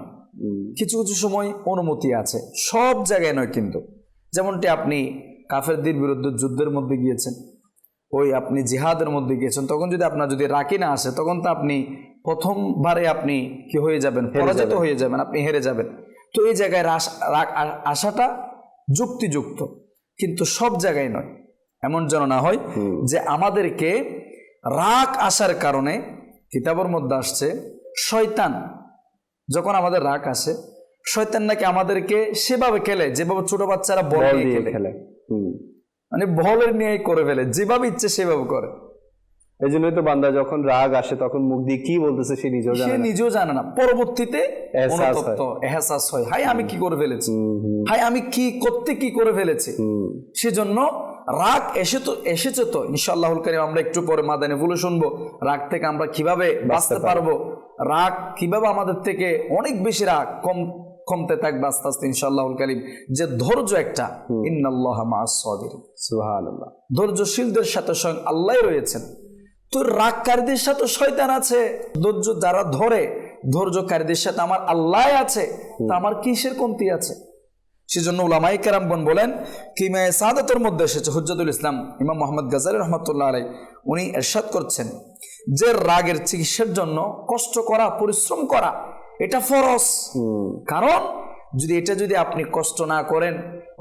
কিছু কিছু সময় অনুমতি আছে, সব জায়গায় নয় কিন্তু। যেমনটি আপনি কাফেরদের বিরুদ্ধে যুদ্ধের মধ্যে গিয়েছেন, ওই আপনি জিহাদের মধ্যে গিয়েছেন, তখন যদি আপনার যদি রাগই না আসে, তখন তো আপনি প্রথমবারে আপনি কি হয়ে যাবেন, পরাজিত হয়ে যাবেন, আপনি হেরে যাবেন। তো এই জায়গায় রাগ আসাটা যুক্তিযুক্ত, কিন্তু সব জায়গায় নয়। এমন যেন না হয় যে আমাদেরকে রাগ আসার কারণে, কিতাবের মধ্যে আসছে শয়তান যখন আমাদের রাগ আসে, শয়তান নাকি আমাদেরকে সেভাবে খেলে যেভাবে ছোট বাচ্চারা বল দিয়ে খেলে, মানে বলের নিয়ে করে ফেলে, যেভাবে ইচ্ছে সেভাবে করে। এই জন্যই তো বান্দা যখন রাগ আসে তখন মুখ দিয়ে কি বলতেছে সে নিজেও জানে না। পরবর্তীতে এহসাস হয়, হাই আমি কি করে ফেলেছি, হাই আমি কি করে ফেলেছি। সেজন্য রাগ এসেছে তো ইনশাআল্লাহুল কারীম আমরা একটু পরে মাদানী ফুলে শুনবো, রাগ থেকে আমরা কিভাবে বাঁচতে পারবো, রাগ কিভাবে আমাদের থেকে অনেক বেশি রাগ কমতে থাকবে আস্তে আস্তে ইনশাআল্লাহুল কারীম। যে ধৈর্য একটা, ইন্নাল্লাহা মাআস সাবিরিন, সুবহানাল্লাহ, ধৈর্যশীলদের সাথে স্বয়ং আল্লাহ রয়েছেন। তো রাগকারীদের সাথে শয়তান আছে, ধৈর্য যারা ধরে, ধৈর্যকারীদের সাথে আমার আল্লাহ আছে, তা আমার কিসের কমতি আছে? সেজন্য উলামায়ে কেরামগণ বলেন, কিমায়ে সাদাতের মধ্যে এসেছে, হুজ্জাতুল ইসলাম ইমাম মুহাম্মদ গাজালি রাহমাতুল্লাহ আলাইহি উনি ইরশাদ করছেন যে রাগের চিকিৎসার জন্য কষ্ট করা, পরিশ্রম করা এটা ফরজ। কারণ যদি আপনি কষ্ট না করেন,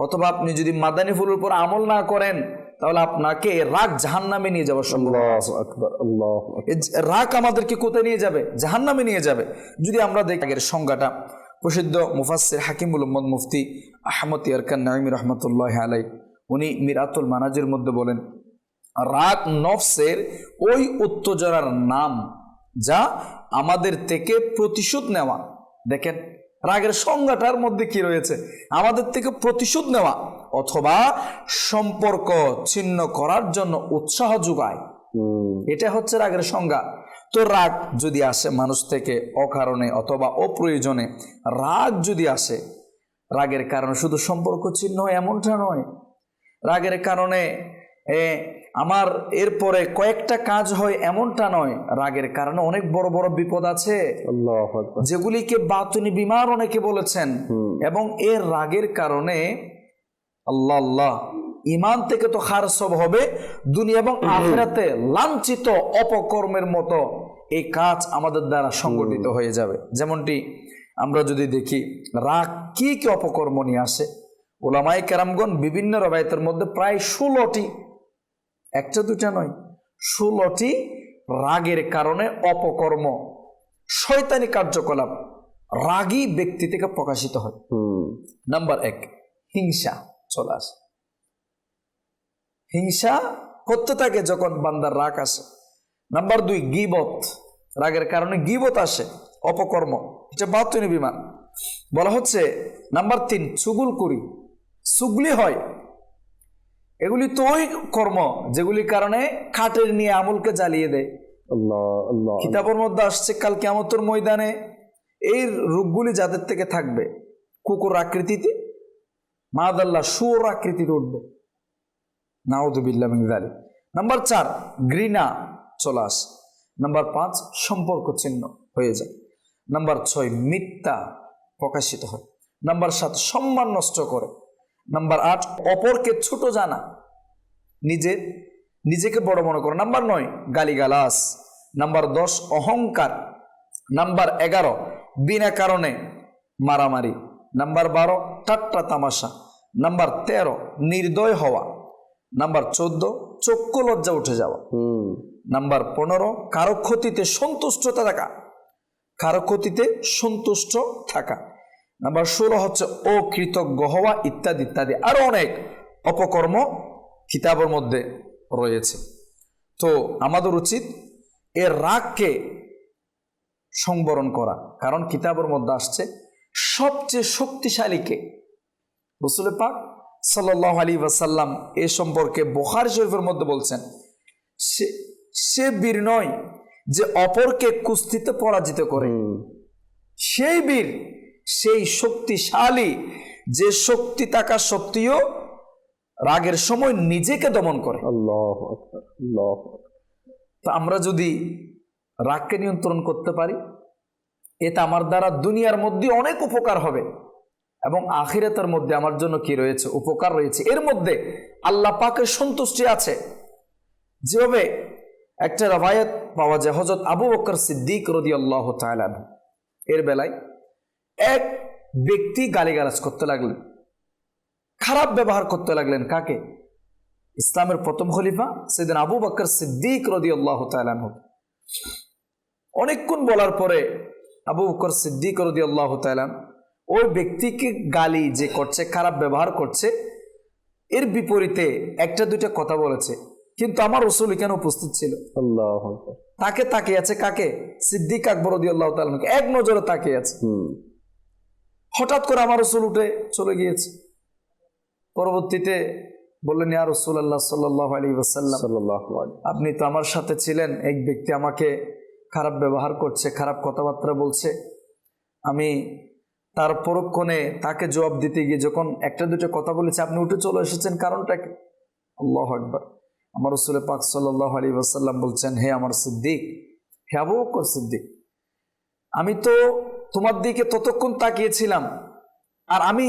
অথবা আপনি যদি মাদানী ফুলের উপর আমল না করেন, তাহলে আপনাকে রাগ জাহান্নামে নিয়ে যাওয়ার সম্ভাবনা আছে। রাগ আমাদেরকে কোথায় নিয়ে যাবে? জাহান্নামে নিয়ে যাবে। যদি আমরা দেখি রাগের সংজ্ঞাটা, প্রসিদ্ধ মুফাসসির হাকিমুল উম্মত মুফতি আহমদ ইয়ারকান নাঈমি রাহমাতুল্লাহি আলাইহি উনি মিরাতুল মানাজির মধ্যে বলেন, রাগ নফসের ওই উত্তেজনার নাম যা আমাদের থেকে প্রতিশোধ নেওয়া। দেখেন রাগের সংজ্ঞাটার মধ্যে কি রয়েছে, আমাদের থেকে প্রতিশোধ নেওয়া অথবা সম্পর্ক ছিন্ন করার জন্য উৎসাহ যোগায়, এটা হচ্ছে রাগের সংজ্ঞা। তো রাগ যদি আসে মানুষ থেকে অকারণে অথবা অপ্রয়োজনে, রাগ যদি আসে, রাগের কারণে শুধু সম্পর্ক ছিন্ন হয় এমনটা নয়, রাগের কারণে আমার এরপরে কয়েকটা কাজ হয় এমনটা নয়, রাগের কারণে অনেক বড় বড় বিপদ আছে যেগুলিকে বাতুনি বিমার অনেকে বলেছেন। এবং এর রাগের কারণে আল্লাহ ইমান থেকে তো খারসব হবে, দুনিয়া এবং আখিরাতে লাঞ্ছিত অপকর্মের মতো এই কাজ আমাদের দ্বারা সংগঠিত হয়ে যাবে। যেমনটি আমরা যদি দেখি রাগ কি কি অপকর্ম নিয়ে আসে, উলামায়ে কেরামগণ বিভিন্ন রবায়াতের মধ্যে প্রায় 16টি, একটা দুটা নয়, 16টি রাগের কারণে অপকর্ম, শয়তানি কার্যকলাপ রাগী ব্যক্তি থেকে প্রকাশিত হয়। নাম্বার 1 হিংসা চলে আসে, হিংসা করতে থাকে যখন বান্দার রাগ আসে। নাম্বার 2 গীবত, রাগের কারণে গীবত আসে, অপকর্ম, এটা বাতুনি বিমান বলা হচ্ছে। নাম্বার 3 চুগলখড়ি, চুগলি হয়, এগুলি তো ওই কর্ম যেগুলির কারণে খাটের নিয়ে আমলকে জ্বালিয়ে দেয়। কিতাবের মধ্যে আসছে কাল কিয়ামতের ময়দানে এই রূপগুলি যাদের থেকে থাকবে, কুকুর আকৃতিতে, মাদাল্লাহ শুয়োর আকৃতিতে উঠবে, নাউযুবিল্লাহ মিন যালিক। নাম্বার 4 ঘৃণা চলে আসে। নাম্বার 5 সম্পর্ক ছিন্ন হয়ে যায়। নাম্বার 6 মিথ্যা প্রকাশিত হয়। নাম্বার 7 সম্মান নষ্ট করে। নাম্বার 8 অপরকে ছোট জানা, নিজেকে বড় মনে করে। নাম্বার 9 গালিগালাজ। নাম্বার 10 অহংকার। নাম্বার 11 বিনা কারণে মারামারি। নাম্বার 12 ঠাট্টা তামাশা। নাম্বার 13 নির্দয় হওয়া। নাম্বার 14 চক্ষু লজ্জা উঠে যাওয়া। নাম্বার 15 কারো ক্ষতিতে সন্তুষ্ট থাকা। নাম্বার 16 হচ্ছে অকৃতজ্ঞ হওয়া, ইত্যাদি ইত্যাদি আরো অনেক অপকর্ম কিতাবের মধ্যে রয়েছে। তো আমাদের উচিত এর রাগকে সংবরণ করা, কারণ কিতাবের মধ্যে আসছে সবচেয়ে শক্তিশালীকে রাসূল পাক সাল্লাল্লাহু আলাইহি ওয়াসাল্লাম এ সম্পর্কে বুখারী শরীফের মধ্যে বলছেন, সে বীর নয় যে অপরকে কুস্তিতে পরাজিত করে, সেই বীর সেই শক্তিশালী যে শক্তি থাকা সত্ত্বেও রাগের সময় নিজেকে দমন করে। আল্লাহু আকবার, আল্লাহু আকবার। তো আমরা যদি রাগকে নিয়ন্ত্রণ করতে পারি, এতে আমার দ্বারা দুনিয়ার মধ্যে অনেক উপকার হবে এবং আখিরাতের মধ্যে আমার জন্য কি রয়েছে? উপকার রয়েছে। এর মধ্যে আল্লাহ পাকের সন্তুষ্টি আছে। যেভাবে একটা রওয়ায়াত পাওয়া যায়, হযরত আবু বকর সিদ্দিক রাদিয়াল্লাহু তাআলা আনহু এর বেলায় এক ব্যক্তি গালিগালাজ করতে লাগলেন, খারাপ ব্যবহার করতে লাগলেন। কাকে? ইসলামের প্রথম খলিফা সাইয়েদনা আবু বকর সিদ্দিক রাদিয়াল্লাহু তাআলা আনহু। অনেকক্ষণ বলার পরে আবু বকর সিদ্দিক রাদিয়াল্লাহু তাআলা ওই ব্যক্তিকে গালি যে করছে, খারাপ ব্যবহার করছে, এর বিপরীতে একটা দুইটা কথা বলেছে, কিন্তু আমার রাসূল এখানে উপস্থিত ছিল। আল্লাহু আকবার। তাকে তাকিয়ে আছে। কাকে? সিদ্দিক আকবর রাদিয়াল্লাহু তাআলা এক নজরে তাকিয়ে আছে। হঠাৎ করে আমার রাসূল উঠে চলে গিয়েছে। পরবর্তীতে বললেন, ইয়া রাসূলুল্লাহ সাল্লাল্লাহু আলাইহি ওয়াসাল্লাম, সাল্লাল্লাহু আলাইহি। আপনি তো আমার সাথে ছিলেন, এক ব্যক্তি আমাকে খারাপ ব্যবহার করছে, খারাপ কথাবার্তা বলছে, আমি তার পরক্ষণে তাকে জবাব দিতে গিয়ে যখন একটা দুটো কথা বলেছে, আপনি উঠে চলে এসেছেন, কারণটা কি? আল্লাহু আকবার। আমার রাসূল পাক সাল্লাল্লাহু আলাইহি ওয়াসাল্লাম বলছেন, হে আমার সিদ্দিক, হে আবু বকর সিদ্দিক, আমি তো তোমার দিকে ততক্ষণ তাকিয়েছিলাম আর আমি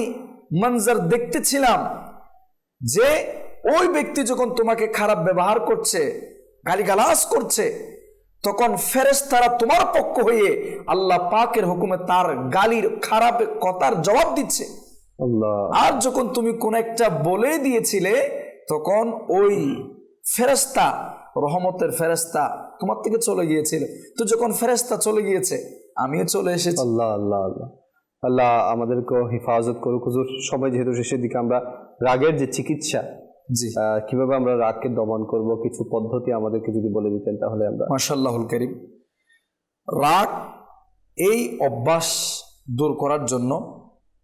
মঞ্জর দেখতেছিলাম যে ওই ব্যক্তি যখন তোমাকে খারাপ ব্যবহার করছে, গালিগালাজ করছে, তখন ফেরেশতারা তোমার পক্ষ হয়ে আল্লাহ পাকের হুকুমে তার গালির খারাপ কথার জবাব দিচ্ছে। আল্লাহ। আর যখন তুমি কোন একটা বলে দিয়েছিলে, তখন ওই ফেরেশতা, রহমতের ফেরেশতা তোমার থেকে চলে গিয়েছিল। তো যখন ফেরেশতা চলে গিয়েছে, আমিও চলে এসেছি। আল্লাহ আল্লাহ আল্লাহ। আল্লাহ আমাদেরকে হেফাজত করুক হুজুর। সময় যেহেতু শেষের দিকে, আমরা রাগের যে চিকিৎসা, জি, কিভাবে আমরা রাগকে দমন করব, কিছু পদ্ধতি আমাদেরকে যদি বলে দিতেন তাহলে আমরা। মাশাআল্লাহুল কারীম। রাগ এই অভ্যাস দূর করার জন্য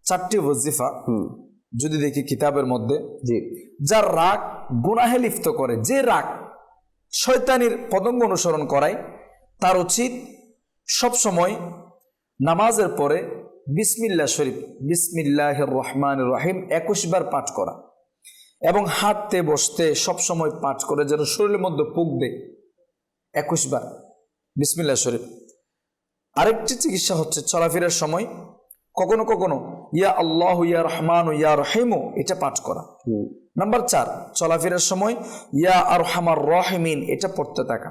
4টি ওয়াজিফা যদি দেখি কিতাবের মধ্যে, জি, যার রাগ গুনাহে লিপ্ত করে, যে রাগ শয়তানির পতঙ্গ অনুসরণ করায়, তার উচিত সবসময় নামাজের পরে বিসমিল্লাহ শরীফ, বিসমিল্লাহির রহমানির রহিম 21 বার পাঠ করা এবং হাঁটতে বসতে সবসময় পাঠ করে, যেন শরীরের মধ্যে ফুঁক দেয় 21 বার বিসমিল্লাহ শরীফ। আরেকটি চিকিৎসা হচ্ছে চলাফেরার সময় কখনো কখনো ইয়া আল্লাহ ইয়া রহমান ইয়া রহিমু এটা পাঠ করা। নাম্বার 4, চলাফেরার সময় ইয়া আরহামার রাহিমিন এটা পড়তে থাকা।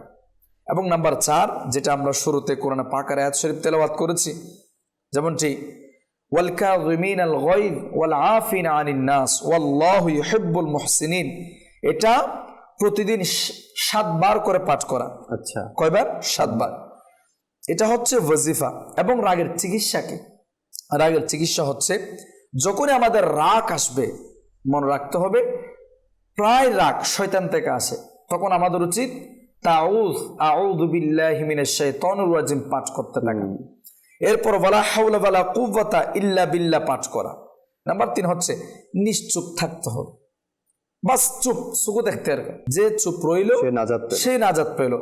এবং নাম্বার 4, যেটা আমরা শুরুতে কোরআনে পাকের আয়াত শরীফ তেলাওয়াত করেছি, যেমনটি ওয়াল কাযিমিনাল গায়ব ওয়াল আফিনা আনিন নাস ওয়াল্লাহু ইউহিব্বুল মুহসিনিন, এটা প্রতিদিন 7 বার করে পাঠ করা। আচ্ছা, কয়বার? 7 বার। এটা হচ্ছে ওয়াজিফা। এবং রাগের চিকিৎসা কি? রাগের চিকিৎসা হচ্ছে, যখনই আমাদের রাগ আসবে, মনে রাখতে হবে প্রায় রাগ শয়তান থেকে আসে, তখন আমাদের উচিত আউযু বিল্লাহি মিনাশ শাইতানির রাজিম পাঠ করতে থাকা। এরপর ওয়ালা হাওলা ওয়ালা কুওয়াতা ইল্লা বিল্লাহ পাঠ করা। নাম্বার 3 হচ্ছে নিশ্চুপ থাকতে হবে, বাস চুপ, সুকু দেখতে হবে। যে চুপ রইল সে নাজাত পেল।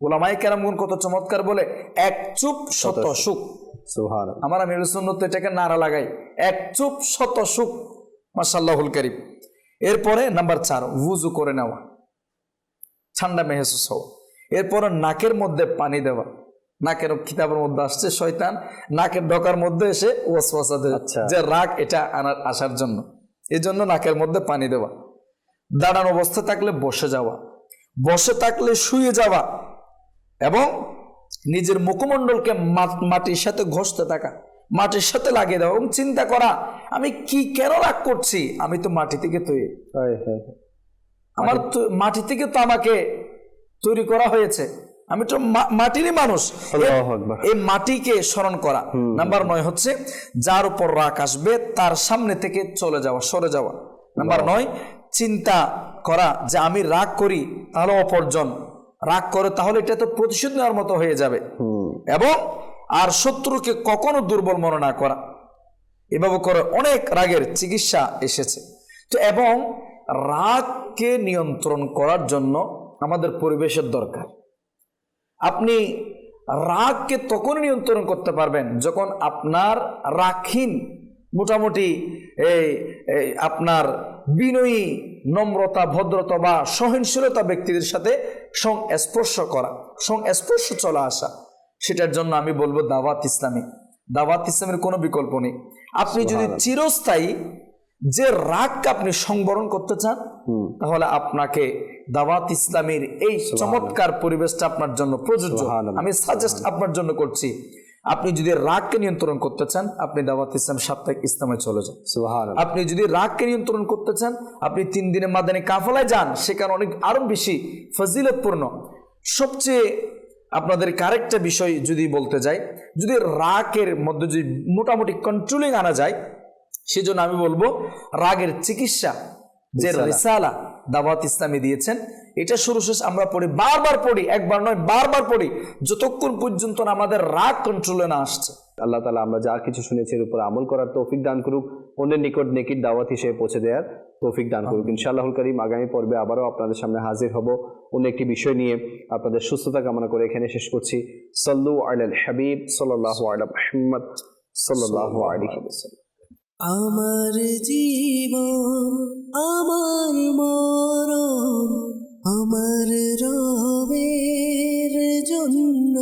উলামায়ে কেরামগণ কত চমৎকার বলে, এক চুপ শত সুখ। সুবহানাল্লাহ। আমার আমিরুস সুন্নাত এটাকে নারা লাগাই, এক চুপ শত সুখ। মাশাআল্লাহুল কারীম। এরপরে নাম্বার 4, ওযু করে নেওয়া, ঠান্ডা মেহসুস হওয়া। এরপরে নাকের মধ্যে পানি দেওয়া। নাকের কিতাবের মধ্যে আসছে শয়তান নাকের ডকার মধ্যে এসে ওয়াসওয়াসা দেয় যে রাগ এটা আসার জন্য, এই জন্য নাকের মধ্যে পানি দেওয়া। দাঁড়ানো অবস্থা থাকলে বসে যাওয়া, বসে থাকলে শুয়ে যাওয়া এবং নিজের মুখমণ্ডলকে মাটির সাথে ঘষতে থাকা, মাটির সাথে লাগিয়ে দেওয়া এবং চিন্তা করা, আমি কি কেন রাগ করছি? আমি তো মাটি থেকে তৈরি, আমার তো মাটি থেকে তো আমাকে তৈরি করা হয়েছে, আমি তো মাটিরই মানুষ। এই মাটিকে স্মরণ করা। নাম্বার 9 হচ্ছে যার উপর রাগ আসবে তার সামনে থেকে চলে যাওয়া, সরে যাওয়া। নাম্বার 9, চিন্তা করা যে আমি রাগ করি তাহলে অপরজন রাগ করে, তাহলে এটা তো প্রতিশোধ নেওয়ার মতো হয়ে যাবে। এবং আর শত্রুকে কখনো দুর্বল মনে না করা। এভাবে করে অনেক রাগের চিকিৎসা এসেছে। তো এবং রাগকে নিয়ন্ত্রণ করার জন্য আমাদের পরিবেশের দরকার। আপনি রাগকে তখন নিয়ন্ত্রণ করতে পারবেন যখন আপনার রাগহীন মোটামুটি আপনার বিনয়ী, নম্রতা, ভদ্রতা বা সহনশীলতা ব্যক্তিদের সাথে সংস্পর্শ চলে আসা। সেটার জন্য আমি বলবো দাওয়াত ইসলামী। দাওয়াত ইসলামের কোনো বিকল্প নেই। আপনি যদি চিরস্থায়ী যে রাগকে আপনি সংবরণ করতে চান, তাহলে আপনাকে দাওয়াত ইসলামের এই চমৎকার পরিবেশটা আপনার জন্য প্রযোজ্য। আমি সাজেস্ট আপনার জন্য করছি, আপনি যদি রাগকে নিয়ন্ত্রণ করতে চান, আপনি দাওয়াত ইসলাম সাপ্তাহিক ইসলামে চলে যান। আপনি যদি রাগকে নিয়ন্ত্রণ করতে চান, আপনি 3 দিনে মাদানী কাফেলায় যান, সেখানে অনেক আরো বেশি ফজিলতপূর্ণ। সবচেয়ে আপনাদের আরেকটা বিষয় যদি বলতে যাই, যদি রাগের মধ্যে যদি মোটামুটি কন্ট্রোলিং আনা যায়, সেজন্য আমি বলবো রাগের চিকিৎসা যে রিসালা দাওয়াত ইসলামী দিয়েছেন, এটা শুরু শেষ আমরা পড়ি, বারবার পড়ি, একবার নয় বারবার পড়ি, যতক্ষণ পর্যন্ত আমাদের রাগ কন্ট্রোলে না আসছে। আল্লাহ তাআলা আমরা যা কিছু শুনেছি এর উপর আমল করার তৌফিক দান করুক, অন্যের নিকট নেকির দাওয়াত হিসেবে পৌঁছে দেওয়ার তৌফিক দান করুক ইনশাআল্লাহুল কারীম। আগামী পর্বে আবারও আপনাদের সামনে হাজির হব অন্য একটি বিষয় নিয়ে। আপনাদের সুস্থতা কামনা করে এখানে শেষ করছি। সাল্লু আলাল হাবিব সাল্লাল্লাহু আলা মুহাম্মদ সাল্লাল্লাহু আলাইহি ওয়াসাল্লাম। আমার জীবন আমার মরণ আমার রবের জন্য।